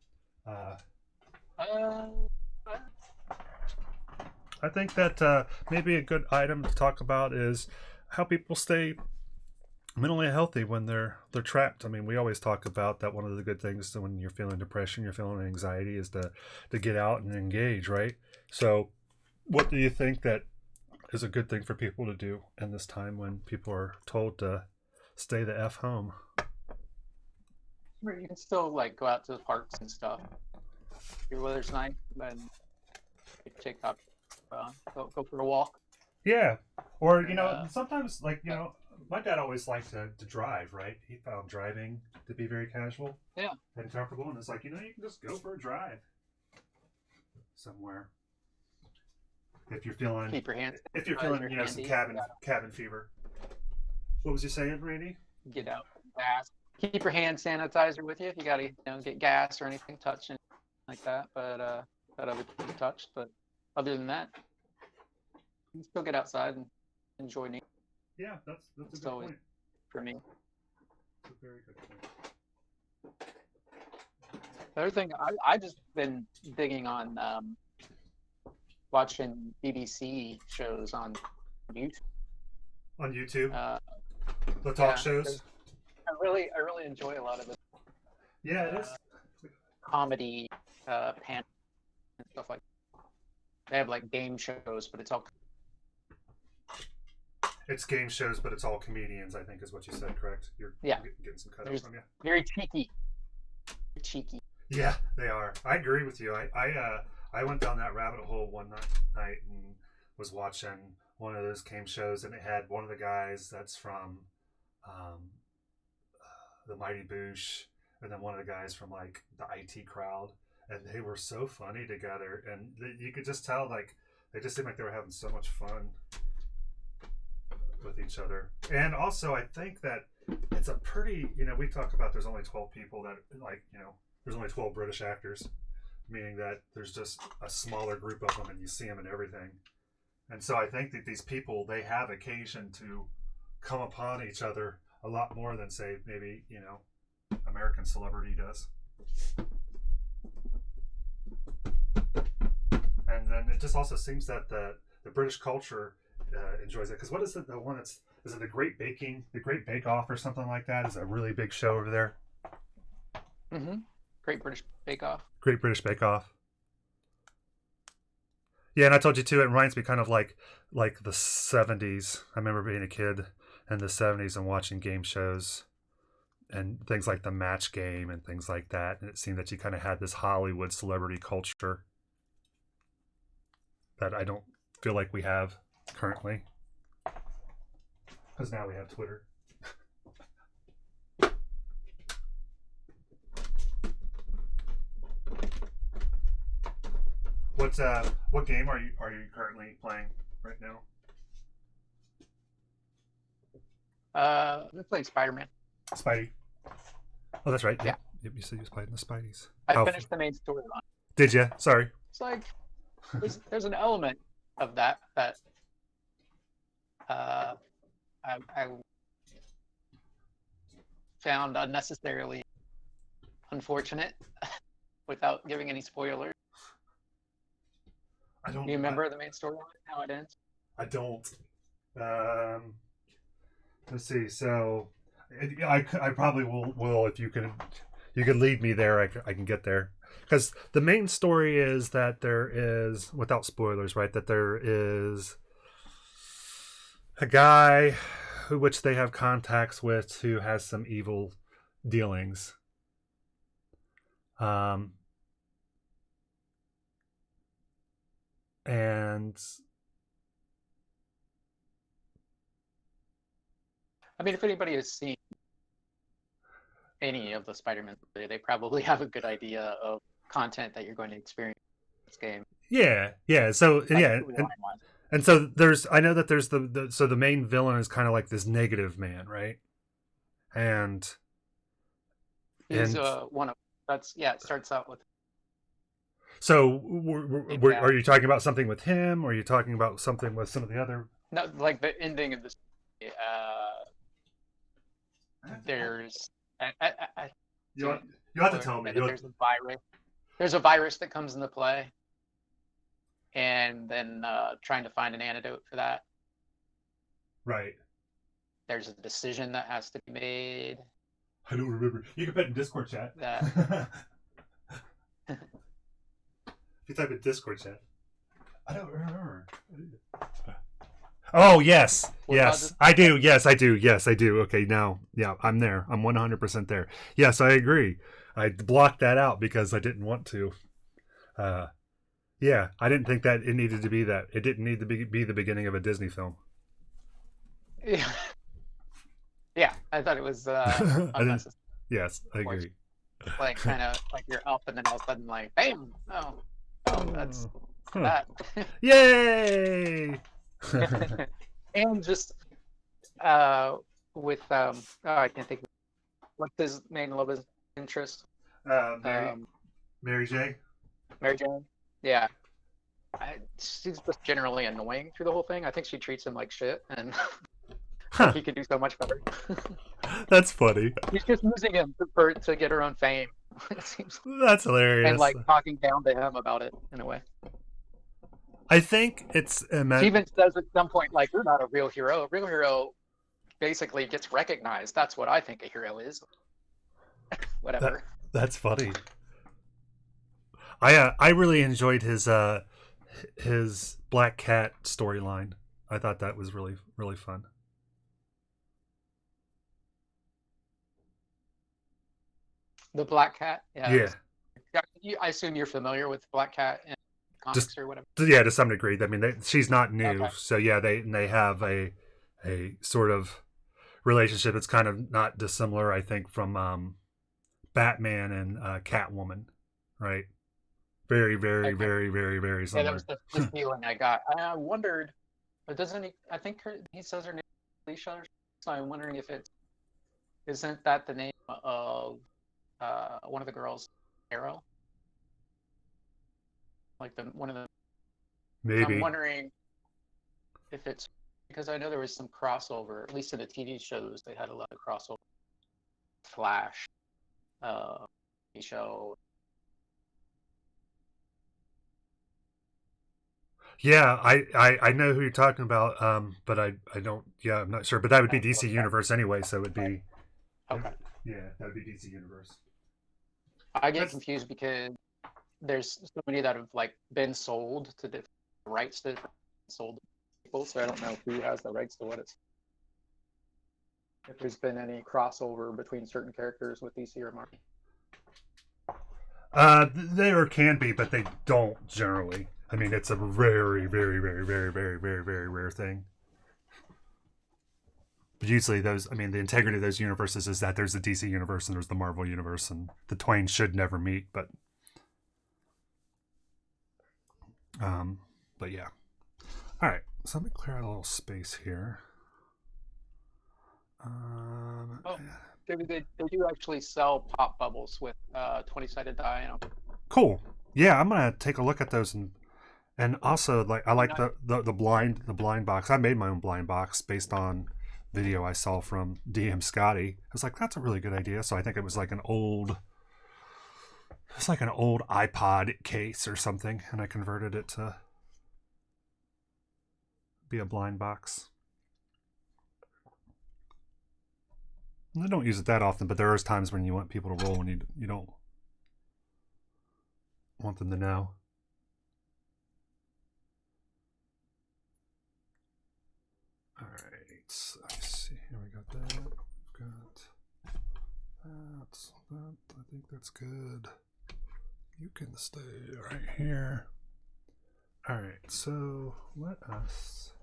I think that maybe a good item to talk about is how people stay mentally healthy when they're trapped. I mean, we always talk about that. One of the good things when you're feeling depression, you're feeling anxiety, is to get out and engage, right? So what do you think that is a good thing for people to do in this time when people are told to stay the F home? You can still like go out to the parks and stuff. If your weather's nice, then check out, go for a walk. Yeah. Or, you And, know, sometimes, like, you know, my dad always liked to drive, right? He found driving to be very casual yeah, and comfortable. And it's like, you know, you can just go for a drive somewhere. If you're feeling, keep your hands. you know, some cabin fever. What was you saying, Randy? Get out gas. Keep your hand sanitizer with you if you got to, you know, get gas or anything touching like that. But that other can be touched. But other than that, you can still get outside and enjoy nature. Yeah, that's a good always- point. For me, That's a very good point. the other thing I just been digging on watching BBC shows on YouTube. On YouTube, Uh, the talk yeah, shows. I really enjoy a lot of the Yeah, it is. comedy panel and stuff like that. They have like game shows, but it's all It's game shows, but it's all comedians, I think is what you said, correct? You're Yeah. getting some cut There's- from you. very cheeky. Cheeky. Yeah, they are. I agree with you. I went down that rabbit hole one night and was watching one of those game shows, and it had one of the guys that's from the Mighty Boosh, and then one of the guys from like the IT crowd, and they were so funny together, and you could just tell like they just seemed like they were having so much fun with each other. And also, I think that it's a pretty, you know, we talk about there's only 12 people that, like, you know, there's only 12 British actors, meaning that there's just a smaller group of them and you see them in everything. And so I think that these people, they have occasion to come upon each other a lot more than, say, maybe, you know, American celebrity does. And then it just also seems that the British culture enjoys it. Because what is it? The one that's, is it the Great Bake Off or something like that? Is a really big show over there. Mm-hmm. Great British Bake Off. Great British Bake Off. Yeah, and I told you too, it reminds me kind of like the 70s. I remember being a kid in the 70s and watching game shows and things like the Match Game and things like that. And it seemed that you kind of had this Hollywood celebrity culture that I don't feel like we have currently. Because now we have Twitter. What game are you currently playing right now? We're playing Spider-Man. Spidey. Oh, that's right. Yeah. Yep, you said you was playing the Spideys. I finished the main storyline. Did you? Sorry. It's like there's an element of that I found unnecessarily unfortunate without giving any spoilers. I don't. Do you remember the main storyline, how it ends? I don't. Let's see. So, I probably will if you can lead me there. I can get there, because the main story is that there is, without spoilers, right? That there is a guy which they have contacts with who has some evil dealings. And I mean, if anybody has seen any of the Spider-Man, they probably have a good idea of content that you're going to experience in this game. yeah. So Like, yeah, storyline-wise. and so there's, I know that there's so the main villain is kind of like this negative man, right? And He's one of that's it starts out with so Yeah. are you talking about something with him, or are you talking about something with some of the other? no, like the ending of this. There's You have to tell me. there's a virus. There's a virus that comes into play, and then trying to find an antidote for that. Right. There's a decision that has to be made. I don't remember. You can put it in Discord chat. That If you type in Discord chat. I don't remember. Oh, yes. What about Yes, this- I do. Yes, I do. Yes, I do. Okay, now, yeah, I'm there. I'm 100% there. Yes, I agree. I blocked that out because I didn't want to. Yeah, Yeah, I didn't think that it needed to be that. It didn't need to be the beginning of a Disney film. Yeah, yeah. I thought it was I didn't. unnecessary. Yes, I Or it's agree. like kind of like you're up, and then all of a sudden, like, bam! Oh, oh, that's Huh. that. Yay! And just uh, with oh, I can't think. What's his main love interest? Mary, Um, Mary J. Mary Jane. Yeah, she's just generally annoying through the whole thing. I think she treats him like shit, and like Huh. he could do so much better. That's funny. She's just using him to get her own fame. It seems, That's hilarious. and like talking down to him about it in a way. I think it's She even says at some point, like, "You're not a real hero. A real hero basically gets recognized. That's what I think a hero is." Whatever. that's funny. I really enjoyed his Black Cat storyline. I thought that was really really fun. The Black Cat. Yeah, I assume you're familiar with Black Cat in comics just or whatever. yeah, to some degree. I mean, she's not new, Okay. so yeah, they have a sort of relationship. It's kind of not dissimilar, I think, from Batman and Catwoman, right? Very, very, Okay. very, very, very Yeah, that similar. was the feeling I got. I wondered, but doesn't he? I think he says her name is Alicia, or something, so I'm wondering if isn't that the name of one of the girls, Arrow? Like one of the. I'm Maybe. wondering if it's because I know there was some crossover, at least in the TV shows, they had a lot of crossover. Flash, TV show. Yeah, I know who you're talking about, but I don't. Yeah, I'm not sure. But that would be DC Universe anyway, so it would be. Okay. Yeah, that would be DC Universe. I get confused because there's so many that have like been sold to different rights to different sold people, so I don't know who has the rights to what it's. If there's been any crossover between certain characters with DC or Marvel. There can be, but they don't generally. I mean, it's a very, very, very, very, very, very, very rare thing. But usually, those, I mean, the integrity of those universes is that there's the DC universe and there's the Marvel universe, and the twain should never meet. But yeah. All right, so let me clear out a little space here. Oh, they do actually sell pop bubbles with 20-sided die in them. Cool. Yeah, I'm gonna take a look at those and also like I like the blind box. I made my own blind box based on video I saw from DM Scotty. I was like, that's a really good idea. So I think it was like an old iPod case or something, and I converted it to be a blind box. I don't use it that often, but there is times when you want people to roll and you don't want them to know. All right, so let's see. Here we got that. We've got that. I think that's good. You can stay right here. All right, so let us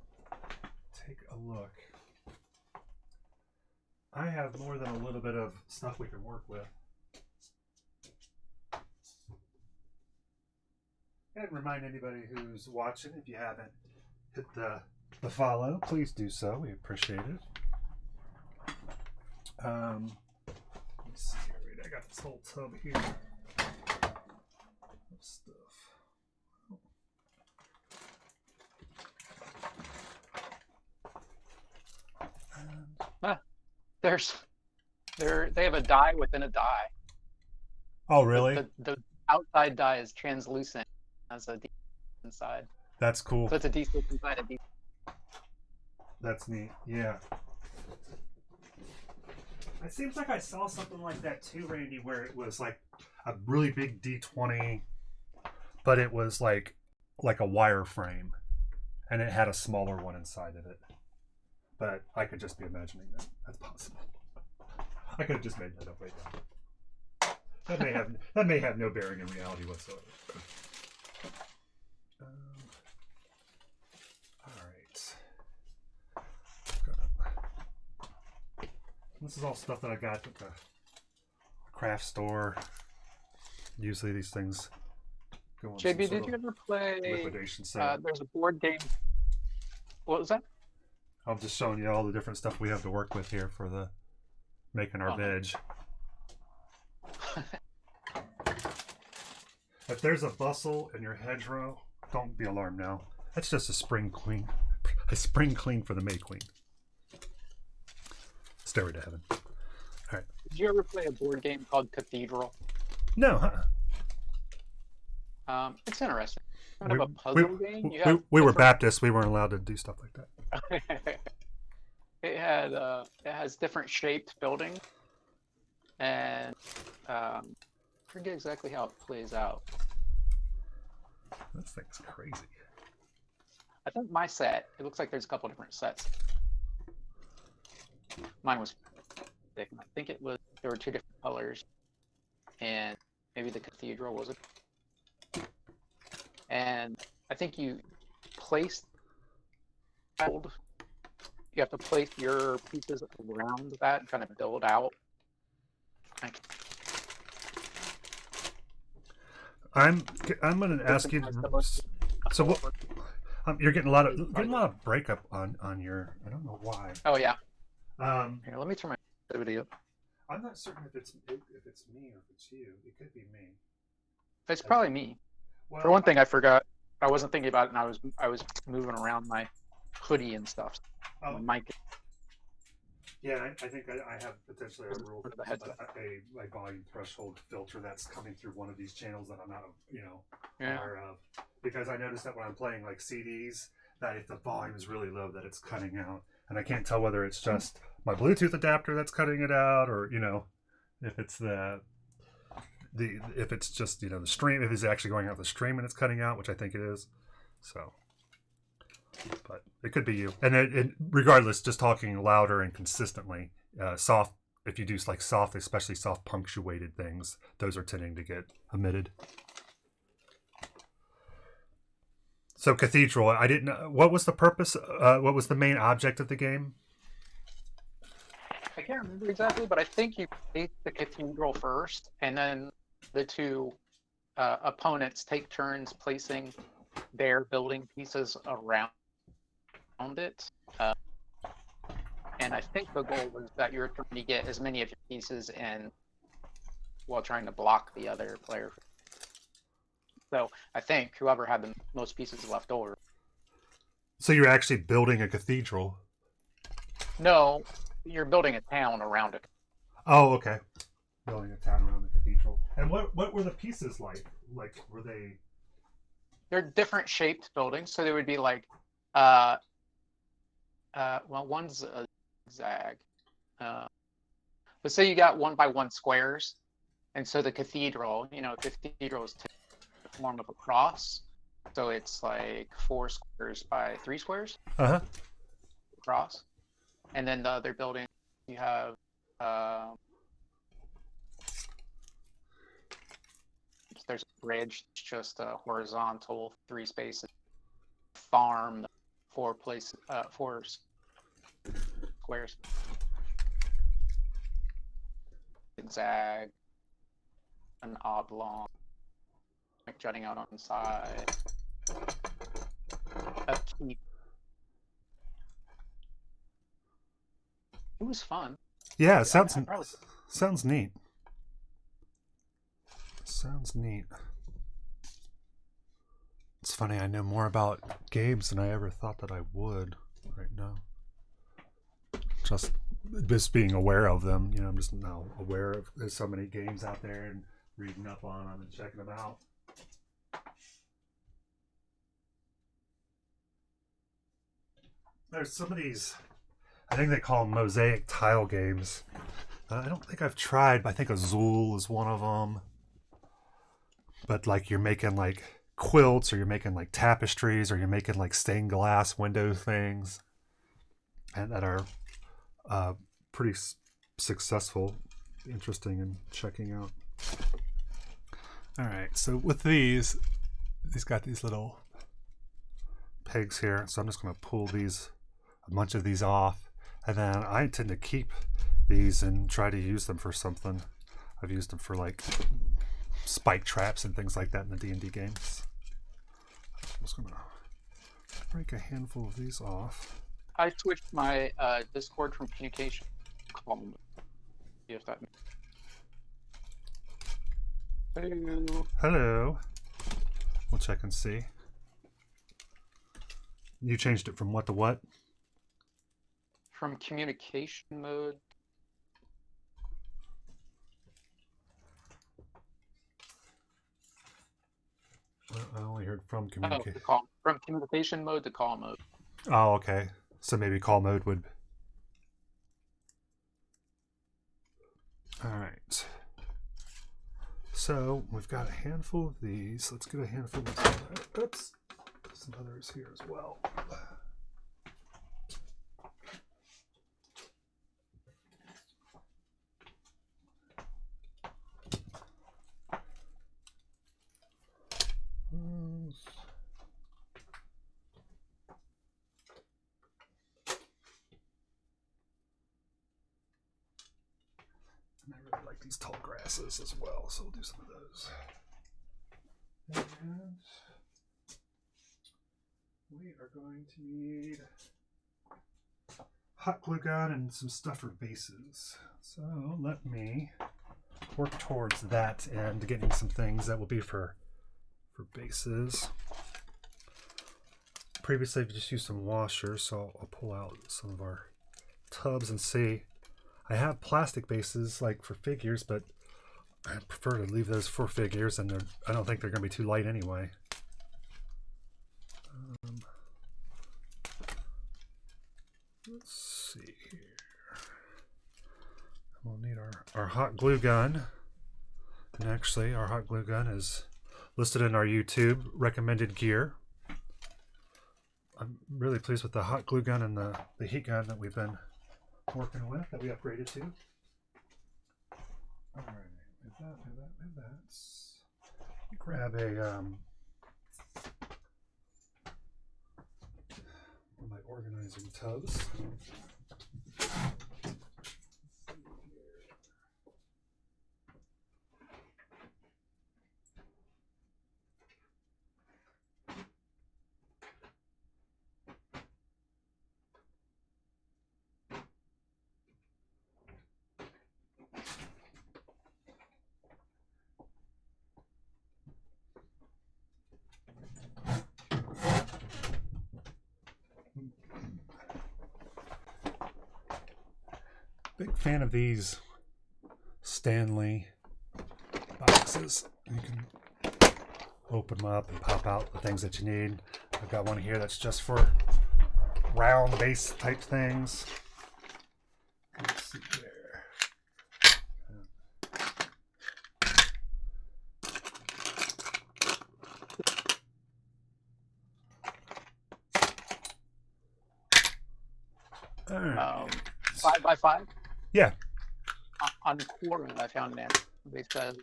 take a look. I have more than a little bit of stuff we can work with. And remind anybody who's watching, if you haven't hit the follow, please do so. We appreciate it. Let me see here. Wait, I got this whole tub here of stuff. They have a die within a die. Oh, really? The outside die is translucent as a D inside. That's cool. So it's a D6 inside a D. That's neat. Yeah. It seems like I saw something like that too, Randy, where it was like a really big D20, but it was like a wireframe, and it had a smaller one inside of it. But I could just be imagining that. That's possible. I could have just made that up right now. That may have no bearing in reality whatsoever. This is all stuff that I got at the craft store. Usually these things go on some JB, sort did you of ever play? liquidation sale. There's a board game. What was that? I'm just showing you all the different stuff we have to work with here for the making our veg. If there's a bustle in your hedgerow, don't be alarmed now. That's just a spring clean. A spring clean for the May Queen. Stairway to heaven. All right. Did you ever play a board game called Cathedral? No, It's interesting. Kind of a puzzle game. We were Baptists. We weren't allowed to do stuff like that. It has different shaped buildings, and I forget exactly how it plays out. This thing's crazy. I think my set. It looks like there's a couple different sets. Mine was thick. I think there were 2 different colors, and maybe the cathedral was it. And I think you have to place your pieces around that and kind of build out. I'm going to ask you. So what? You're getting a lot of breakup on your. I don't know why. Oh yeah. Here, let me turn my video up. I'm not certain if it's me or if it's you. It could be me. It's probably me. Well, for one thing, I forgot. I wasn't thinking about it, and I was moving around my hoodie and stuff. Oh. My mic. Yeah, I think I have potentially a volume threshold filter that's coming through one of these channels that I'm not, aware of. Because I noticed that when I'm playing like CDs, that if the volume is really low, that it's cutting out, and I can't tell whether it's just my Bluetooth adapter that's cutting it out, or if it's if it's just the stream, if it's actually going out the stream and it's cutting out, which I think it is. So. But it could be you. And regardless, just talking louder and consistently, soft. If you do like soft, especially soft punctuated things, those are tending to get omitted. So Cathedral, I didn't know. What was the purpose? What was the main object of the game? I can't remember exactly, but I think you take the cathedral first, and then the 2 opponents take turns placing their building pieces around it, and I think the goal was that you're trying to get as many of your pieces in while trying to block the other player. So I think whoever had the most pieces left over. So you're actually building a cathedral? No, you're building a town around it. Oh, okay. Building a town around the cathedral. And what were the pieces like? Like, were they? They're different shaped buildings, so they would be like well, one's a zag. Let's say you got 1x1 squares, and so the cathedral, cathedral is the form of a cross, so it's like 4 squares by 3 squares. Cross, and then the other building you have. There's a bridge, just a horizontal 3 spaces. Farm, 4 squares. Zigzag, an oblong, like jutting out on the side. A keep. It was fun. Yeah, it sounds neat. Sounds neat. It's funny, I know more about games than I ever thought that I would right now. Just being aware of them, I'm just now aware of there's so many games out there and reading up on them and checking them out. There's some of these, I think they call them mosaic tile games. I don't think I've tried, but I think Azul is one of them. But like you're making like quilts, or you're making like tapestries, or you're making like stained glass window things, and that are pretty successful, interesting, and checking out. All right, so with these got these little pegs here, so I'm just going to pull a bunch of these off, and then I intend to keep these and try to use them for something. I've used them for like spike traps and things like that in the D&D games. I'm just gonna break a handful of these off. I switched my Discord from communication column. See if that. Hello. Hello. We'll check and see. You changed it from what to what? From communication mode. I only heard from Oh, communication. from communication mode to call mode. Oh, okay. So maybe call mode would. All right. So we've got a handful of these. Let's get a handful of these. Oops. Some others here as well. And I really like these tall grasses as well, so we'll do some of those. And we are going to need hot glue gun and some stuff for bases. So let me work towards that and getting some things that will be for bases. Previously I've just used some washers, so I'll pull out some of our tubs and see. I have plastic bases like for figures, but I prefer to leave those for figures, and I don't think they're going to be too light anyway. Let's see here. We'll need our hot glue gun. And actually, our hot glue gun is listed in our YouTube recommended gear. I'm really pleased with the hot glue gun and the heat gun that we've been working with, that we upgraded to. All right, with that. Grab a my organizing tubs. Big fan of these Stanley boxes. You can open them up and pop out the things that you need. I've got one here that's just for round base type things. Let's see there. All right. 5x5? Yeah. On Quora, I found an answer. They said,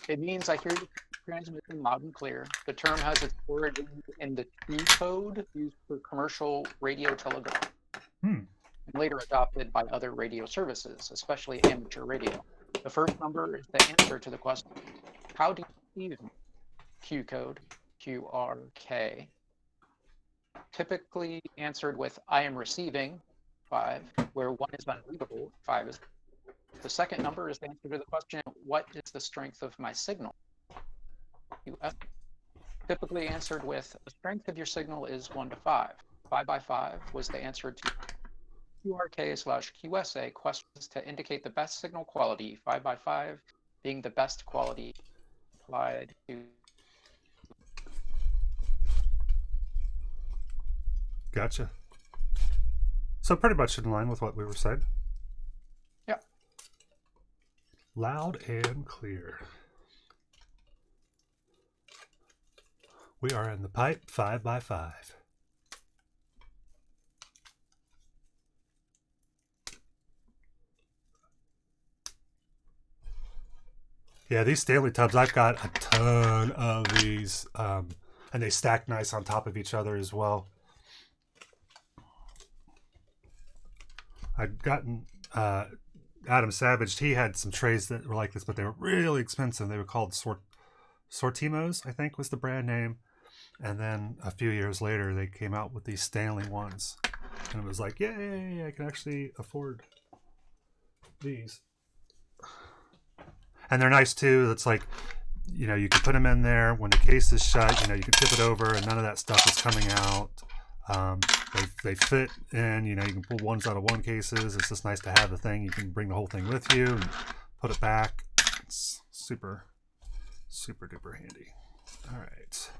it means I hear the transmission loud and clear. The term has its origin in the T code used for commercial radio telegraph, and later adopted by other radio services, especially amateur radio. The first number is the answer to the question, how do you receive Q code, QRK? Typically answered with I am receiving 5, where 1 is unreadable, 5 is. The second number is the answer to the question, what is the strength of my signal? QS. Typically answered with the strength of your signal is 1 to 5. 5x5 was the answer to QRK/QSA questions to indicate the best signal quality, 5x5 being the best quality applied to. Gotcha. So pretty much in line with what we were saying. Yeah. Loud and clear. We are in the pipe 5x5. Yeah, these Stanley tubs, I've got a ton of these, and they stack nice on top of each other as well. I'd gotten Adam Savage. He had some trays that were like this, but they were really expensive. They were called Sortimos, I think was the brand name. And then a few years later, they came out with these Stanley ones, and it was like, yay! I can actually afford these. And they're nice too. It's like, you know, you can put them in there when the case is shut. You know, you can tip it over, and none of that stuff is coming out. They fit in. You know, you can pull ones out of one cases. It's just nice to have the thing. You can bring the whole thing with you and put it back. It's super, super duper handy. All right,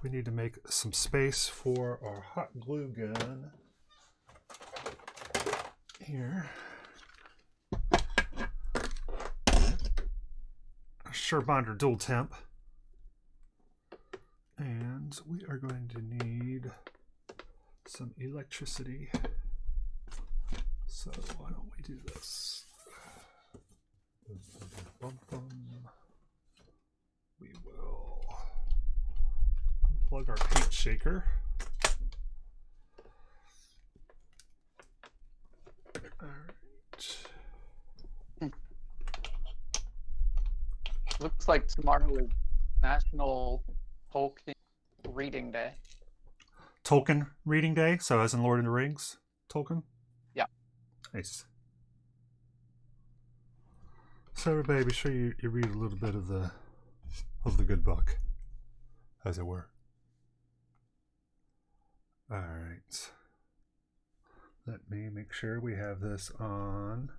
we need to make some space for our hot glue gun here. Surebonder dual temp, and we are going to need some electricity, so why don't we do this? We will unplug our paint shaker. All right. Looks like tomorrow is National Tolkien Reading Day. Tolkien Reading Day, so as in Lord of the Rings, Tolkien? Yeah. Nice. So everybody, be sure you read a little bit of the good book, as it were. All right. Let me make sure we have this on.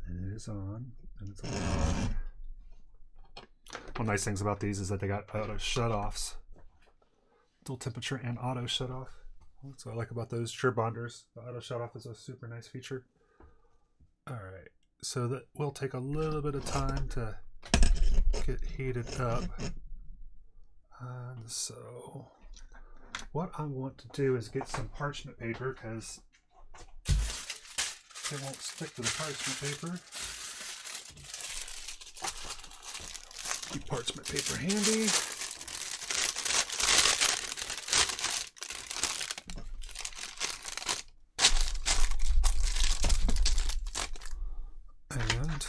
And it is on. And it's on. One nice things about these is that they got auto shut-offs. Dual temperature and auto shut-off. That's what I like about those Surebonders. The auto shut-off is a super nice feature. Alright, so that will take a little bit of time to get heated up. And so what I want to do is get some parchment paper, because it won't stick to the parchment paper. Keep parchment paper handy. And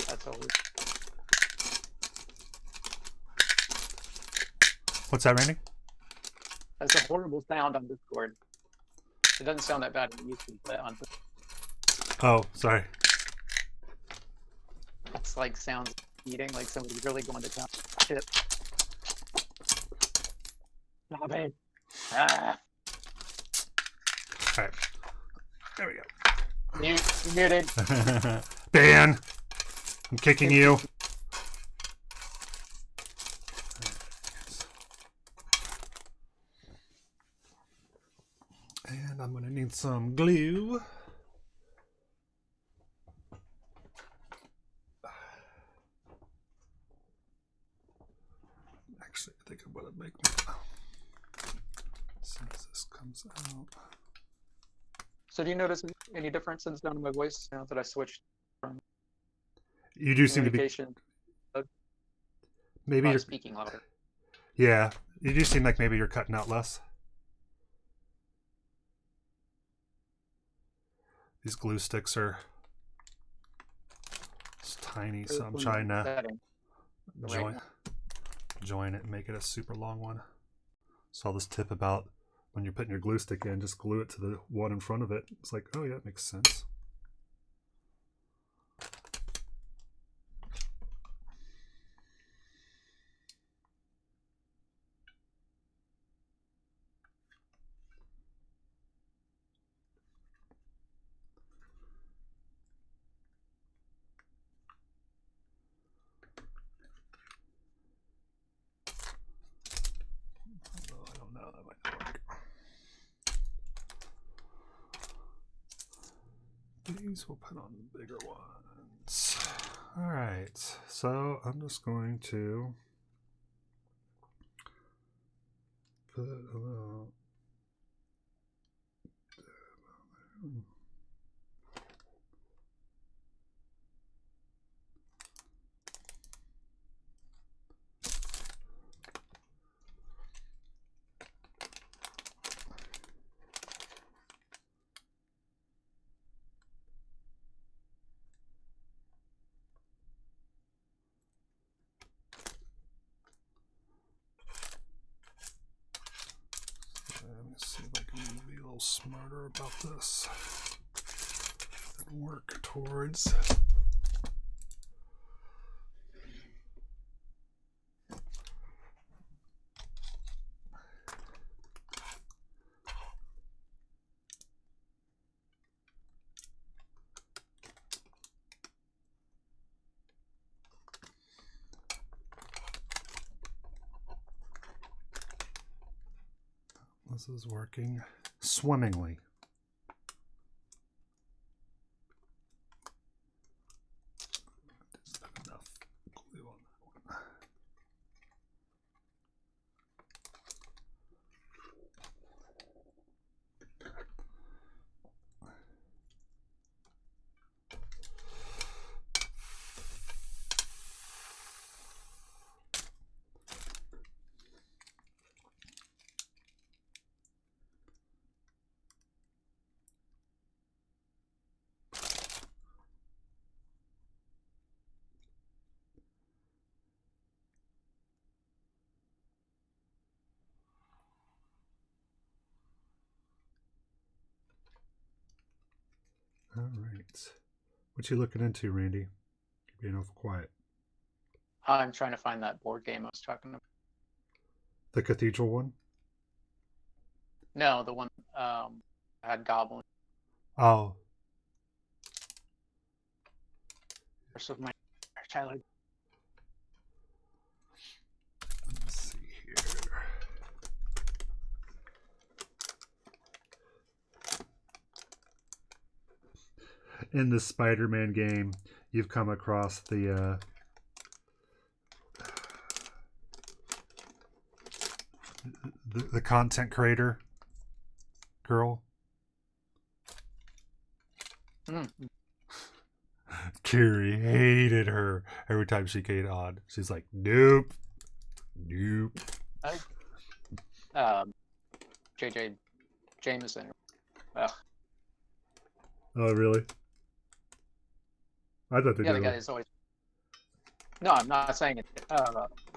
That's always. what's that, Randy? That's a horrible sound on Discord. It doesn't sound that bad on YouTube, but on Oh, sorry. it's like sounds eating, like somebody's really going to town. Shit. Stop it. Ah. All right. There we go. You muted. Dan, I'm kicking you. And I'm going to need some glue. Actually, I think I'm going to make one. As soon as this comes out. So do you notice any difference in the sound of my voice now that I switched from You do seem to be. communication Maybe by you're. speaking louder? Yeah, you do seem like maybe you're cutting out less. These glue sticks are just tiny, so I'm trying to join it and make it a super long one. Saw this tip about when you're putting your glue stick in, just glue it to the one in front of it. It's like, oh yeah, it makes sense. I don't know, that might not work. These we'll put on the bigger ones. All right, so I'm just going to put a little. little smarter about this and work towards. This is working swimmingly. Just have enough glue on that one. All right. What you looking into, Randy? You're being awful quiet. I'm trying to find that board game I was talking about. The cathedral one? No, the one had goblins. Oh. Of my childhood. Let's see here. In the Spider-Man game, you've come across the content creator girl. Carrie hated her every time she came on. She's like, nope. JJ Jameson. Oh, really? I thought they Yeah, did. the guy is always. No, I'm not saying it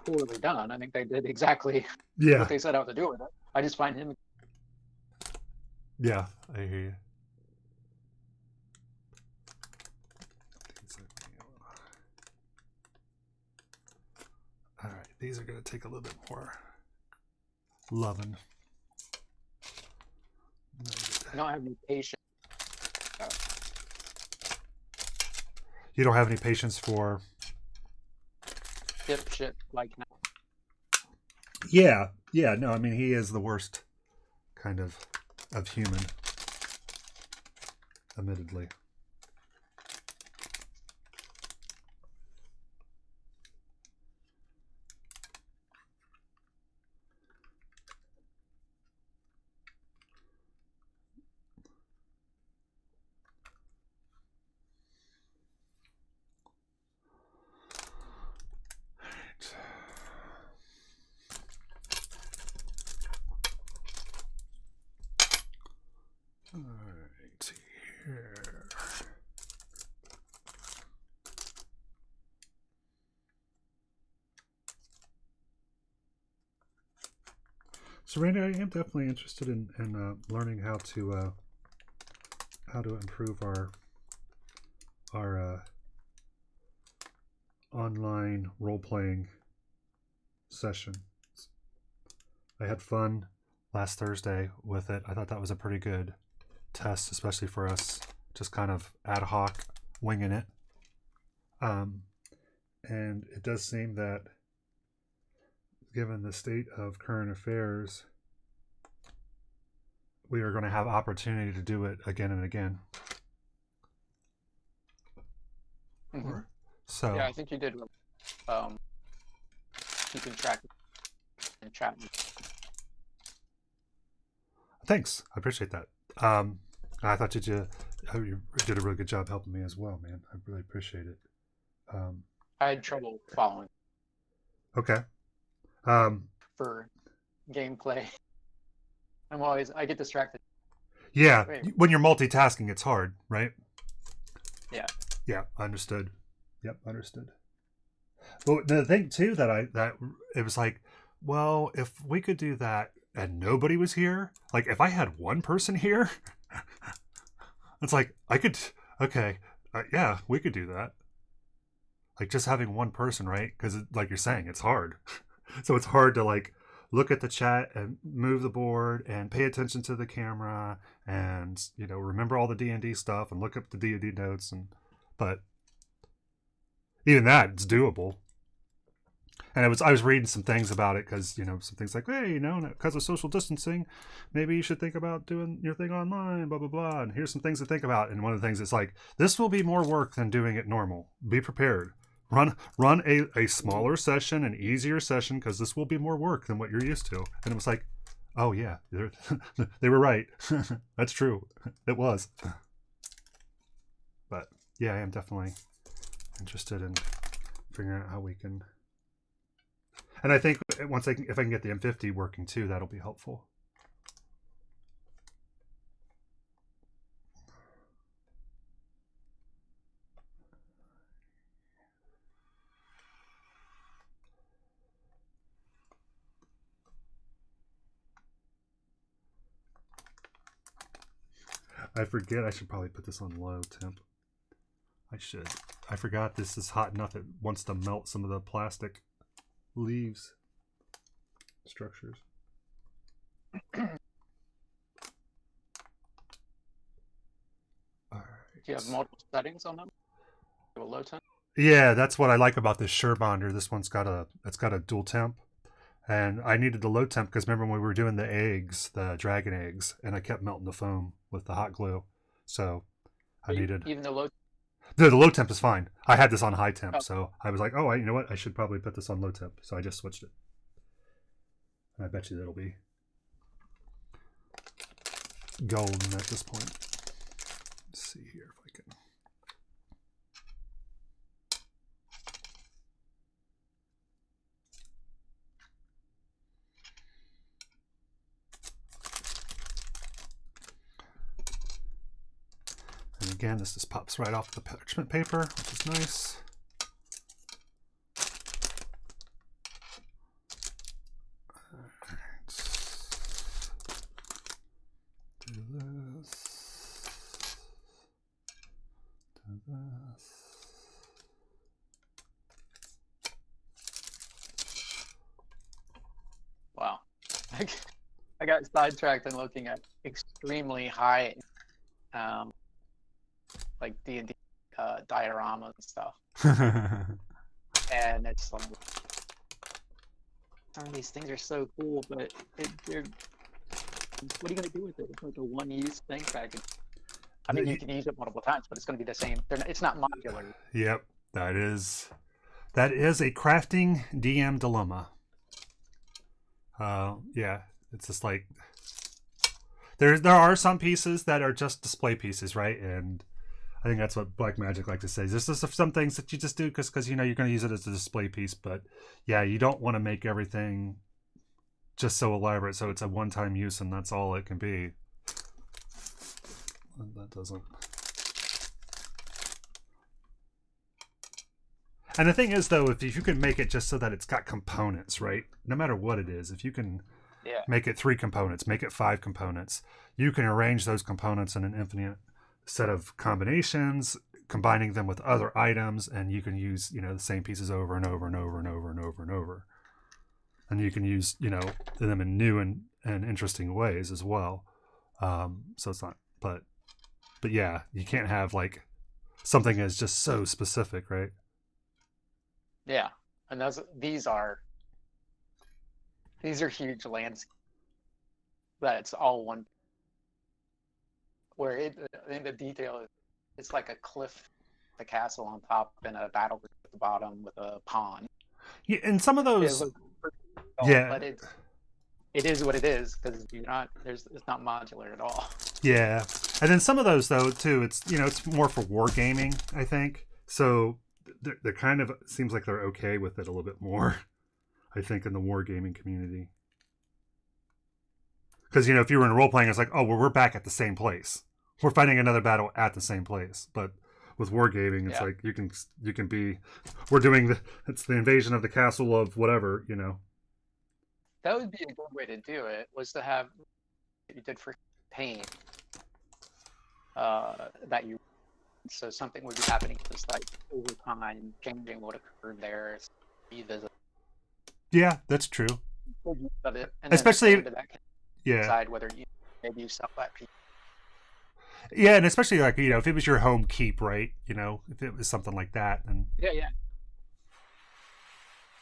poorly done. I think they did exactly what they set out to do with it. I just find him. Yeah, I hear you. All right, these are going to take a little bit more loving. I don't have any patience. You don't have any patience for Dipshit like now. Yeah, no, I mean, he is the worst kind of human, admittedly. Alright, here. So, Randy, I am definitely interested in learning how to improve our online role-playing session. I had fun last Thursday with it. I thought that was a pretty good test, especially for us, just kind of ad hoc winging it. And it does seem that, given the state of current affairs, we are going to have opportunity to do it again and again. Mm-hmm. So yeah, I think you did. Keeping track and chatting. Thanks, I appreciate that. I thought you did a really good job helping me as well, man. I really appreciate it. I had trouble following. Okay. For gameplay, I get distracted. Yeah, when you're multitasking, it's hard, right? Yeah. Yeah, understood. Yep, understood. But the thing too that it was like, well, if we could do that, and nobody was here, like if I had one person here, it's like I could, okay, yeah, we could do that. Like just having one person, right? Because like you're saying, it's hard. So it's hard to like look at the chat and move the board and pay attention to the camera and, you know, remember all the D&D stuff and look up the D&D notes. And but even that, it's doable. And I was reading some things about it because, you know, some things like, hey, you know, because of social distancing, maybe you should think about doing your thing online, blah, blah, blah. And here's some things to think about. And one of the things is like, this will be more work than doing it normal. Be prepared. Run a smaller session, an easier session, because this will be more work than what you're used to. And it was like, oh, yeah, they were right. That's true. It was. But, yeah, I am definitely interested in figuring out how we can... And I think once if I can get the M50 working too, that'll be helpful. I forget I should probably put this on low temp. I should. I forgot this is hot enough it wants to melt some of the plastic leaves structures. All right. Do you have multiple settings on them? Do a low temp? Yeah, that's what I like about this Surebonder. This one's got a dual temp, and I needed the low temp because remember when we were doing the eggs, the dragon eggs, and I kept melting the foam with the hot glue, so I needed even the low. No, the low temp is fine. I had this on high temp, so I was like, oh, you know what? I should probably put this on low temp. So I just switched it. And I bet you that'll be golden at this point. Let's see here if I can. And again, this just pops right off the parchment paper, which is nice. Do this. Do this. Wow. I got sidetracked in looking at extremely high like D&D dioramas and stuff. And it's like, some of these things are so cool, but they're, what are you going to do with it? It's like a one-use thing package. I mean, you can use it multiple times, but it's going to be the same. It's not modular. Yep, that is a crafting DM dilemma. Yeah, it's just like there are some pieces that are just display pieces, right? And I think that's what Black Magic like to say. There's just some things that you just do because you know you're going to use it as a display piece, but yeah, you don't want to make everything just so elaborate so it's a one-time use and that's all it can be. That doesn't. And the thing is, though, if you can make it just so that it's got components, right? No matter what it is, if you can make it 3 components, make it 5 components, you can arrange those components in an infinite set of combinations, combining them with other items, and you can use, you know, the same pieces over and over and over and over and over and over. And you can use, you know, them in new and interesting ways as well. So it's not, but yeah, you can't have like something that's just so specific, right? Yeah, and these are huge landscapes. That's all one. Where I think the detail is, it's like a cliff, the castle on top, and a battle at the bottom with a pond. Yeah, and some of those, but it is what it is because it's not modular at all. Yeah, and then some of those though too, it's it's more for wargaming, I think. So they're kind of seems like they're okay with it a little bit more, I think, in the wargaming community. Because if you were in role playing, it's like, oh well, we're back at the same place. We're fighting another battle at the same place. But with wargaming, it's like you can be, we're doing it's the invasion of the castle of whatever, That would be a good way to do it, was to have what you did for pain, that you, so something would be happening just like over time, changing what occurred there, revisit Yeah, that's true. of it, and then Especially, go into that, yeah, decide whether you maybe you sell that piece. yeah, and especially like if it was your home keep, right? If it was something like that, and Yeah, yeah,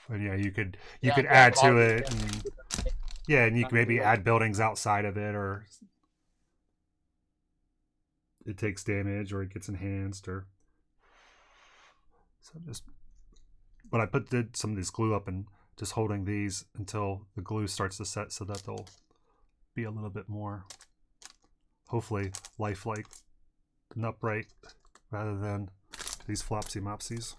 yeah, you could yeah, yeah. add to Quality, it, yeah. and yeah, and you could maybe Like, add buildings outside of it, or it takes damage, or it gets enhanced, or so just. But I did some of these glue up and just holding these until the glue starts to set, so that they'll be a little bit more, hopefully, lifelike and upright rather than these flopsy mopsies.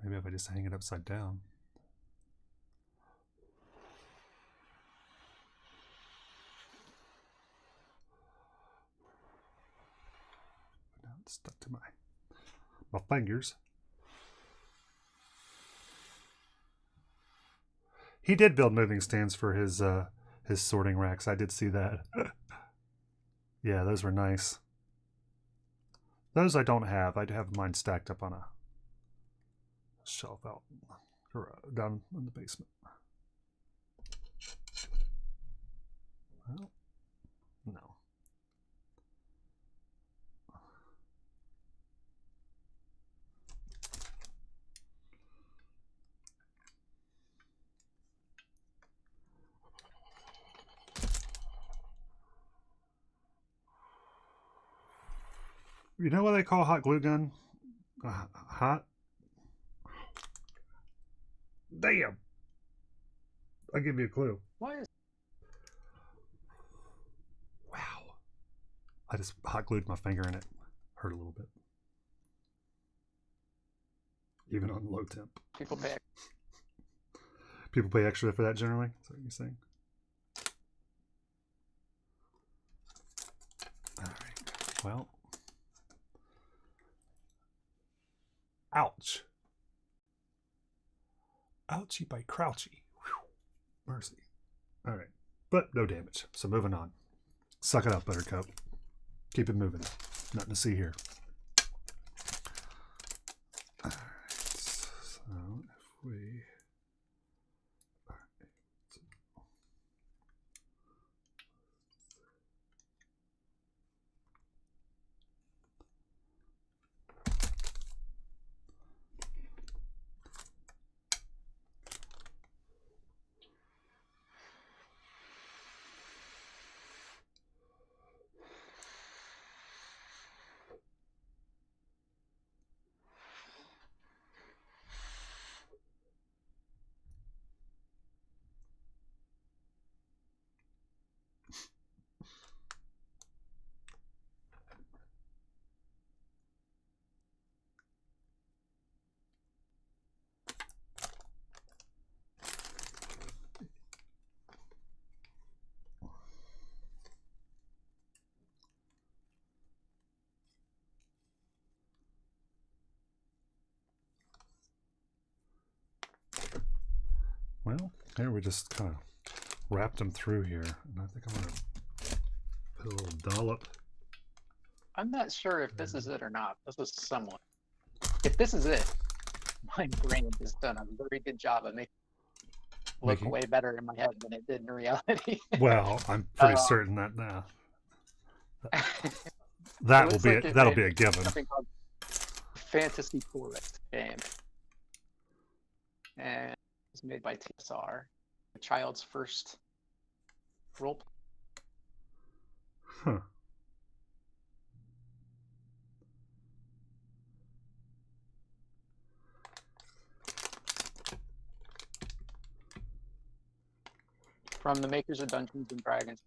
Maybe if I just hang it upside down. Now it's stuck to my fingers. He did build moving stands for his sorting racks. I did see that. Yeah, those were nice. Those I don't have. I have mine stacked up on a shelf out or down in the basement. Well, no. You know what they call a hot glue gun? Hot? Damn. I'll give you a clue. why is Wow. I just hot glued my finger and it hurt a little bit. Even on low temp. people pay? People pay extra for that generally? Is that what you're saying? Alright. Well. Ouch. Ouchie by crouchy. Whew. Mercy. Alright. But no damage. So moving on. Suck it up, Buttercup. Keep it moving. Nothing to see here. Alright. So if we... Well, here we just kind of wrapped them through here. And I think I'm going to put a little dollop. I'm not sure if this is it or not. This is somewhat. If this is it, my brain has done a very good job of making it look way better in my head than it did in reality. Well, I'm pretty certain that now. That'll be a given. Something called Fantasy Forest game, and it was made by TSR, the child's first role. Huh. from the makers of Dungeons and Dragons.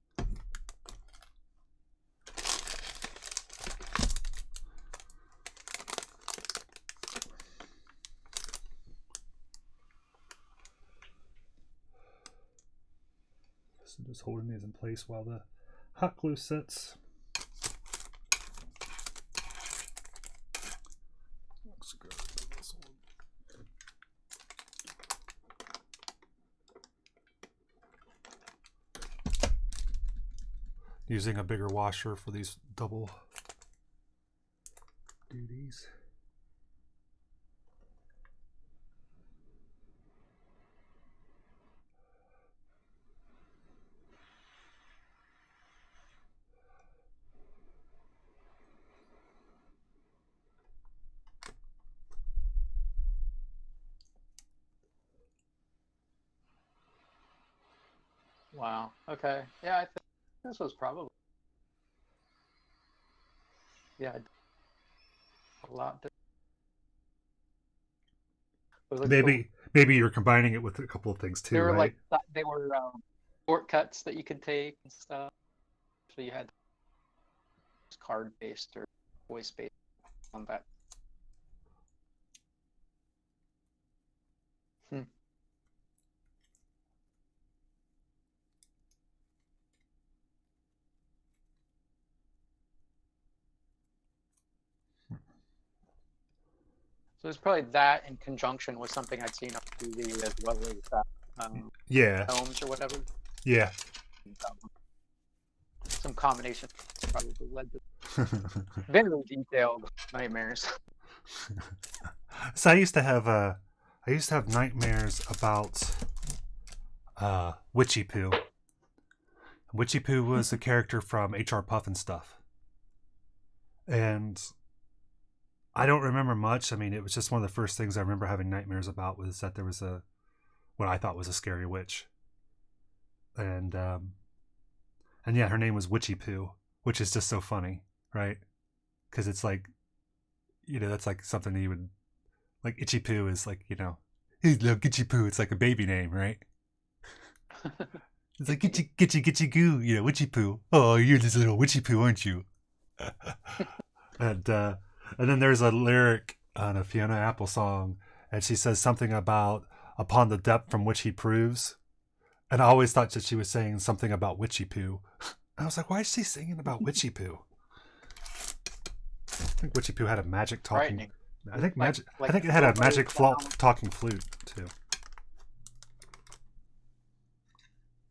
So just holding these in place while the hot glue sets. Let's go to this one. Using a bigger washer for these double duties. Wow. Okay. Yeah, I think this was probably a lot. It was cool. Maybe you're combining it with a couple of things too, They were right? like they were shortcuts that you could take and stuff. So you had card based or voice based on that. So it's probably that in conjunction with something I'd seen on TV as well as Yeah. films or whatever. Yeah. Some combination probably led to very detailed nightmares. So I used to have nightmares about Witchy Poo. Witchy Poo was a character from HR Puff and stuff. And I don't remember much. I mean, it was just one of the first things I remember having nightmares about was that there was what I thought was a scary witch. And yeah, her name was Witchy Poo, which is just so funny, right? Because it's like, that's like something that you would, like Itchy Poo is like, hey, little Itchy Poo. It's like a baby name, right? It's like Gitchy Goo, Witchy Poo. Oh, you're this little Witchy Poo, aren't you? And then there's a lyric on a Fiona Apple song, and she says something about upon the depth from which he proves. And I always thought that she was saying something about Witchy Poo. I was like, why is she singing about Witchy Poo? I think Witchy Poo had a magic talking. I think I think it had a magic talking flute too.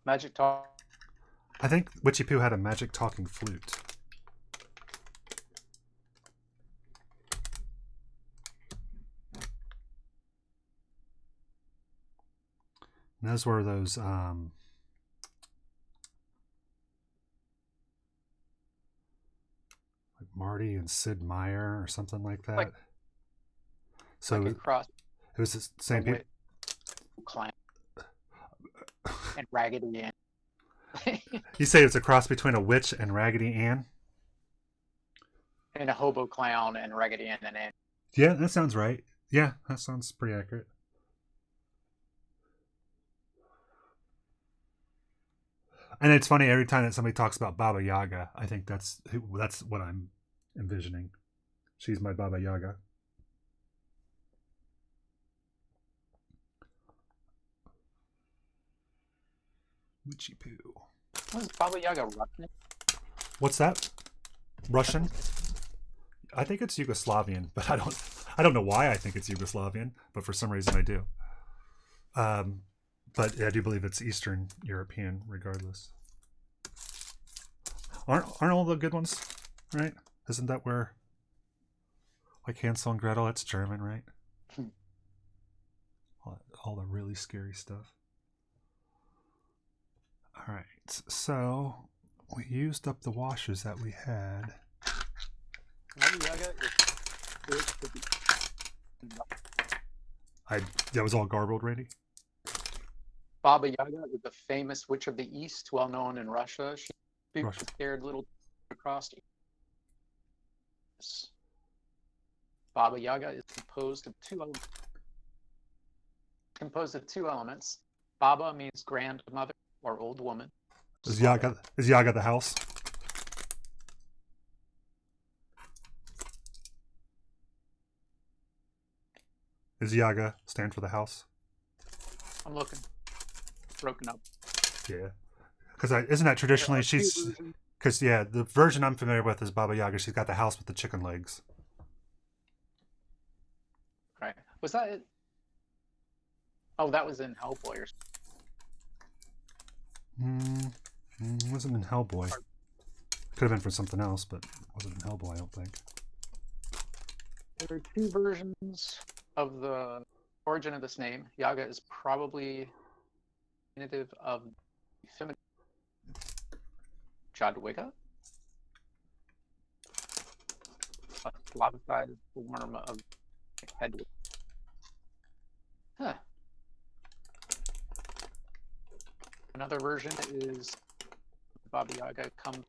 Magic talk. I think Witchy Poo had a magic talking flute. And those were those like Marty and Sid Meier or something like that. Like, so like across it was the same people. Clown and Raggedy Ann. You say it's a cross between a witch and Raggedy Ann? And a hobo clown and Raggedy Ann and Ann. Yeah, that sounds right. Yeah, that sounds pretty accurate. And it's funny, every time that somebody talks about Baba Yaga, I think that's what I'm envisioning. She's my Baba Yaga. Witchy Poo. Was Baba Yaga Russian? What's that? Russian? I think it's Yugoslavian, but I don't know why I think it's Yugoslavian, but for some reason I do. But I do believe it's Eastern European, regardless. Aren't all the good ones, right? Isn't that where, like Hansel and Gretel? That's German, right? All the really scary stuff. All right, so we used up the washers that we had. That was all garbled, Randy? Baba Yaga is a famous witch of the East, well known in Russia. She scared little across. Baba Yaga is composed of two elements. Baba means grandmother, or old woman. Is Yaga the house? Is Yaga stand for the house? I'm looking. Broken up. Yeah. Because isn't that traditionally she's... Because, yeah, the version I'm familiar with is Baba Yaga. She's got the house with the chicken legs. Right. Was that it? Oh, that was in Hellboy or something. Wasn't in Hellboy. Could have been for something else, but wasn't in Hellboy, I don't think. There are two versions of the origin of this name. Yaga is probably native of feminine Jadwiga, a Slavicized form of Hedwig. Huh. Another version is Baba Yaga comes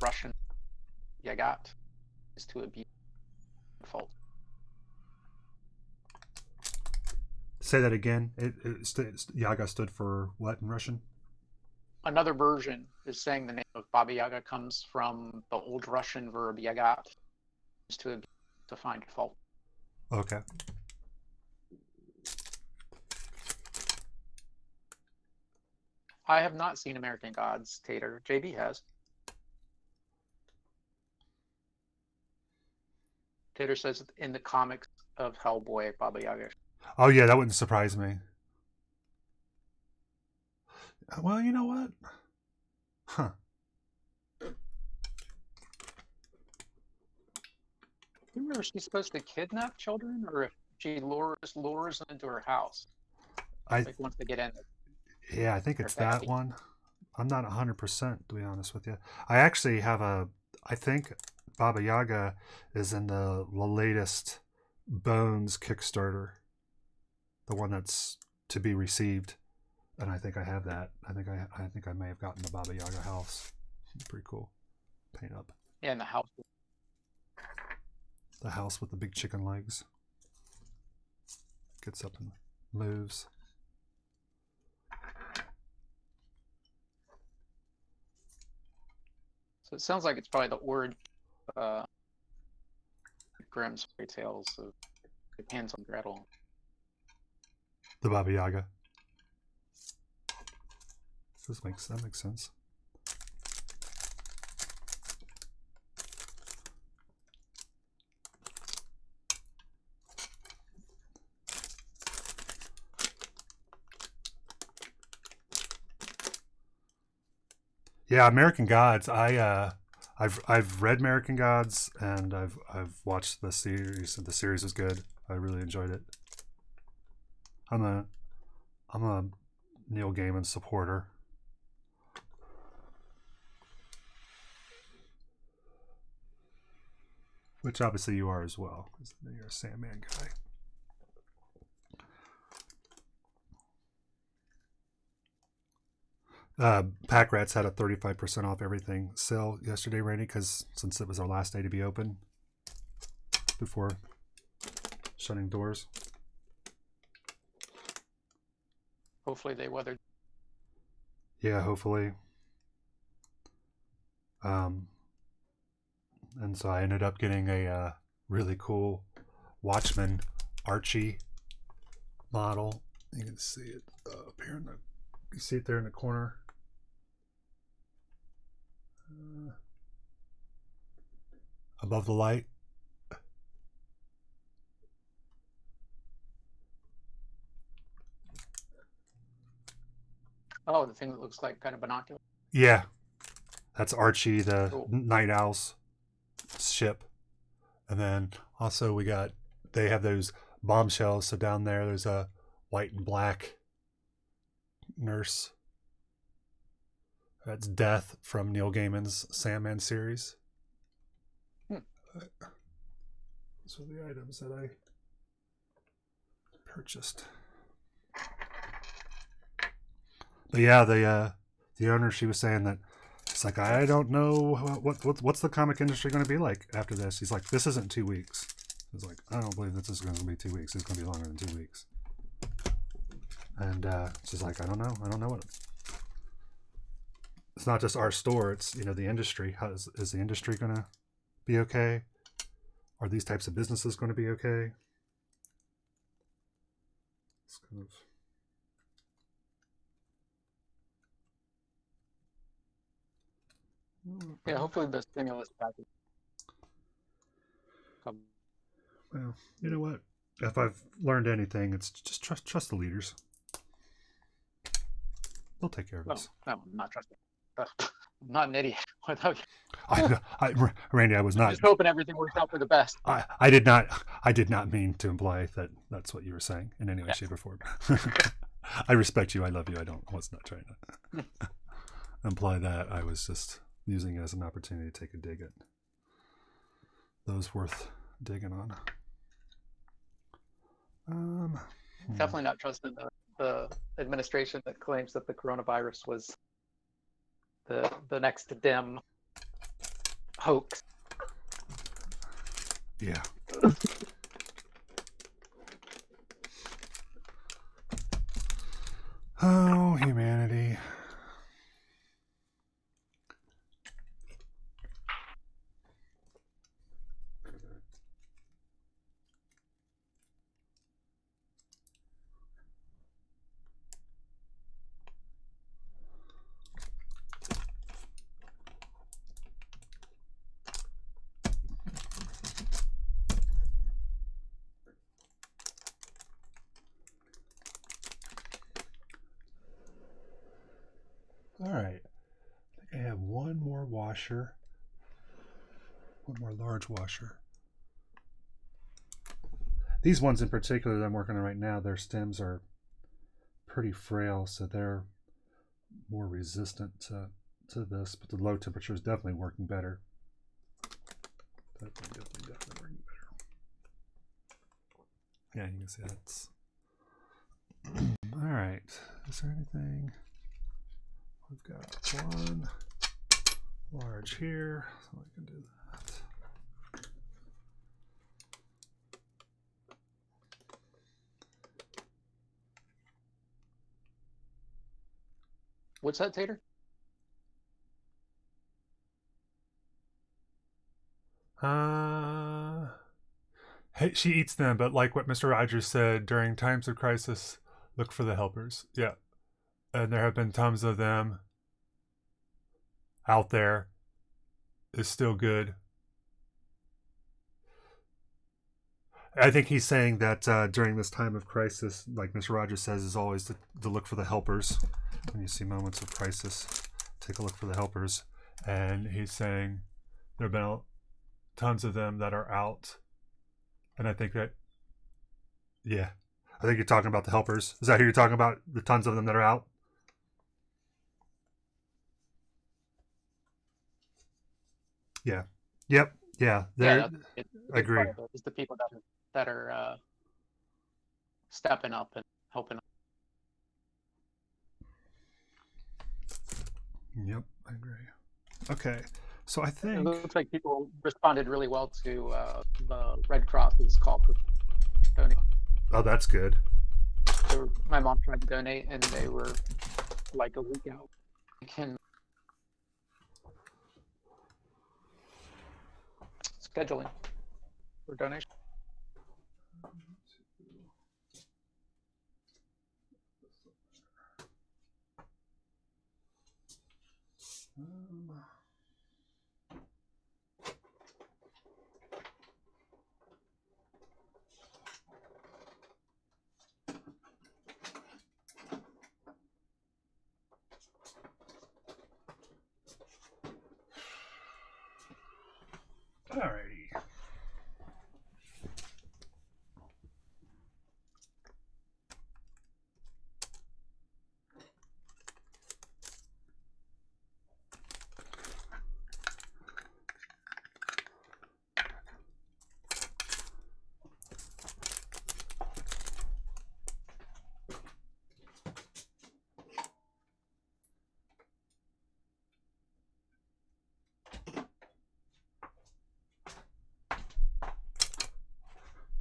Russian Yagat is to abuse fault. Say that again. Yaga stood for what in Russian? Another version is saying the name of Baba Yaga comes from the old Russian verb yagat, is to abuse, to find fault. Okay. I have not seen American Gods, Tater. JB has. Tater says in the comics of Hellboy, Baba Yaga. Oh, yeah, that wouldn't surprise me. Well, you know what? Huh. Remember, she's supposed to kidnap children, or if she lures them into her house. Like once they get in. Yeah, I think it's that one. I'm not 100%, to be honest with you. I actually have I think Baba Yaga is in the latest Bones Kickstarter. The one that's to be received. And I think I have that. I think I may have gotten the Baba Yaga house. It's pretty cool. Paint up. Yeah, in the house. The house with the big chicken legs. Gets up and moves. So it sounds like it's probably the origin Grimm's fairy tales of Hansel and Gretel. The Baba Yaga. That makes sense. Yeah, American Gods. I've read American Gods and I've watched the series. The series was good. I really enjoyed it. I'm a Neil Gaiman supporter. Which obviously you are as well, because you're a Sandman guy. Pack Rats had a 35% off everything sale yesterday, Randy, because since it was our last day to be open before shutting doors. Hopefully they weathered. Yeah, hopefully. And so I ended up getting a really cool Watchman Archie model. You can see it up here you see it there in the corner. Above the light. Oh, the thing that looks like kind of binocular. Yeah, that's Archie, the Night Owl's ship. And then also they have those bombshells. So down there's a white and black nurse. That's Death from Neil Gaiman's Sandman series. Those are the items that I purchased. But yeah, the owner, she was saying that it's like, I don't know what's the comic industry going to be like after this. He's like, this isn't 2 weeks. He's like, I don't believe this is going to be 2 weeks. It's going to be longer than 2 weeks. And she's like, I don't know it's not just our store, it's, you know, the industry. How is the industry going to be okay? Are these types of businesses going to be okay? It's kind of... Yeah, hopefully the stimulus package comes. Well, you know what? If I've learned anything, it's just trust the leaders. They'll take care of us. No, I'm not trusting. I'm not an idiot. Randy, I was I'm not. just hoping everything works out for the best. I did not mean to imply that that's what you were saying in any way, shape, or form. I respect you. I love you. Was not trying to imply that. I was just using it as an opportunity to take a dig at those worth digging on. Definitely not trusting the administration that claims that the coronavirus was the next dim hoax. Yeah. Oh, humanity. All right. I think I have one more washer. One more large washer. These ones in particular that I'm working on right now, their stems are pretty frail, so they're more resistant to this, but the low temperature is definitely working better. Definitely working better. Yeah, you can see that's... All right. Is there anything? We've got one large here, so I can do that. What's that, Tater? Hey, she eats them, but like what Mr. Rogers said, during times of crisis, look for the helpers. Yeah. And there have been tons of them out there. Is still good. I think he's saying that during this time of crisis, like Mr. Rogers says, is always to look for the helpers. When you see moments of crisis, take a look for the helpers. And he's saying there have been tons of them that are out. And I think that, yeah, I think you're talking about the helpers. Is that who you're talking about? The tons of them that are out? Yeah. Yep. Yeah. Yeah, I agree. It's the people that are stepping up and helping. Yep, I agree. Okay, so I think It looks like people responded really well to the Red Cross's call for donate. Oh, that's good. My mom tried to donate, and they were like a week out. Scheduling for donation. Alrighty.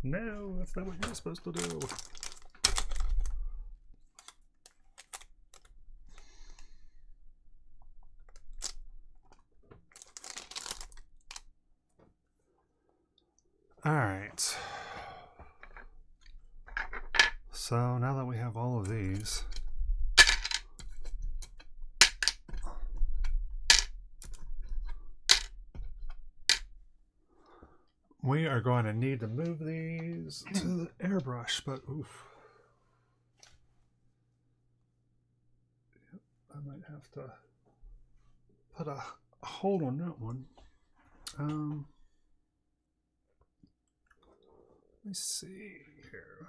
No, that's not what you're supposed to do. All right. So now that we have all of these, we are going to need to move these to the airbrush, but oof. I might have to put a hold on that one. Let me see here.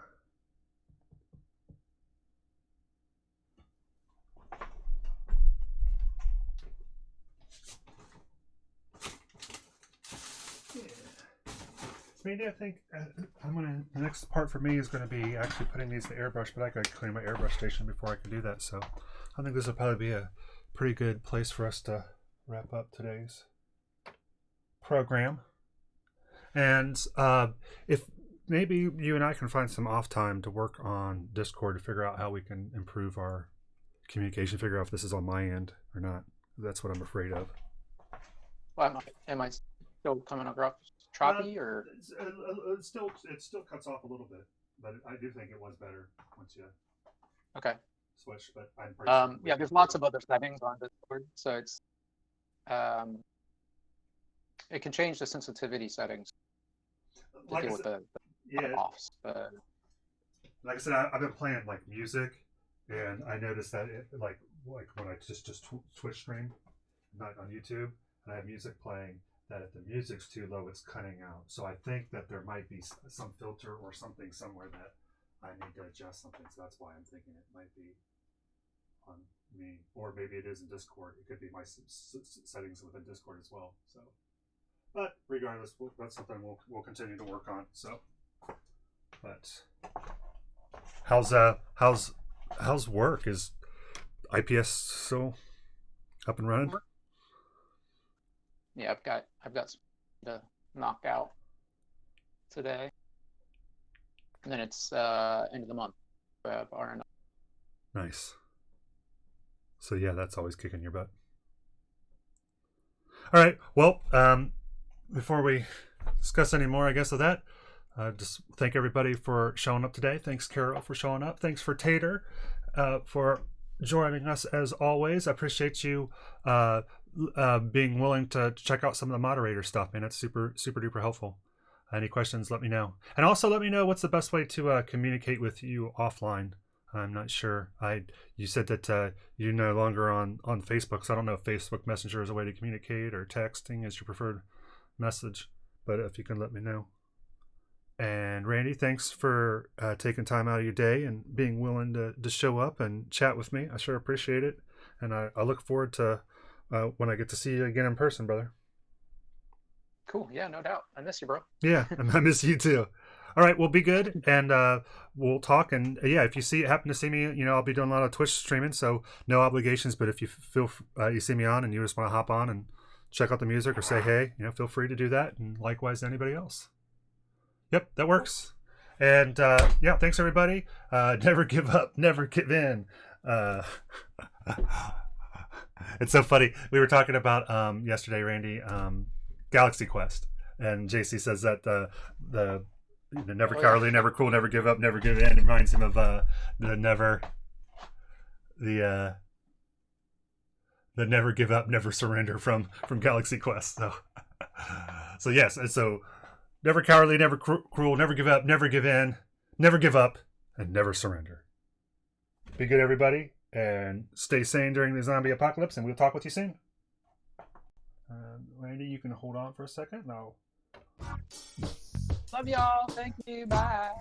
Maybe I think the next part for me is gonna be actually putting these to airbrush, but I gotta clean my airbrush station before I can do that. So I think this will probably be a pretty good place for us to wrap up today's program. And if maybe you and I can find some off time to work on Discord to figure out how we can improve our communication, figure out if this is on my end or not. That's what I'm afraid of. Well, am I still coming across choppy, or it still cuts off a little bit, but I do think it was better once you switch. But I'm pretty sure yeah, there's lots of other settings on Discord, so it's it can change the sensitivity settings to like deal I with said, the offs. But like I said, I've been playing like music, and I noticed that it, like when I just Twitch stream, not on YouTube, and I have music playing, that if the music's too low, it's cutting out. So I think that there might be some filter or something somewhere that I need to adjust something. So that's why I'm thinking it might be on me, or maybe it is in Discord. It could be my settings within Discord as well. So, but regardless, that's something we'll continue to work on. So, but how's work? Is IPS still up and running? yeah, I've got some to knock out today, and then it's end of the month. We have R&R. Nice. So yeah, that's always kicking your butt. All right. Well, before we discuss any more, I guess, of that, just thank everybody for showing up today. Thanks, Carol, for showing up. Thanks for Tater for joining us as always. I appreciate you being willing to check out some of the moderator stuff, man. It's super duper helpful. Any questions, let me know. And also let me know what's the best way to communicate with you offline. I'm not sure. You said that you're no longer on Facebook, so I don't know if Facebook Messenger is a way to communicate or texting is your preferred message, but if you can let me know. And Randy, thanks for taking time out of your day and being willing to show up and chat with me. I sure appreciate it. And I look forward to when I get to see you again in person, brother. Cool. Yeah, no doubt. I miss you, bro. Yeah, I miss you too. All right, well, be good, and we'll talk. And yeah, if you happen to see me, I'll be doing a lot of Twitch streaming, so no obligations. But if you feel you see me on and you just want to hop on and check out the music or say hey, feel free to do that. And likewise to anybody else. Yep, that works. And yeah, thanks everybody. Never give up, never give in. It's so funny. We were talking about yesterday, Randy, Galaxy Quest, and JC says that the never cowardly, never cool, never give up, never give in. It reminds him of the never give up, never surrender from Galaxy Quest. So yes, and so never cowardly, never cruel, never give up, never give in, never give up, and never surrender. Be good, everybody, and stay sane during the zombie apocalypse. And we'll talk with you soon. Randy, you can hold on for a second. No. Love y'all. Thank you. Bye.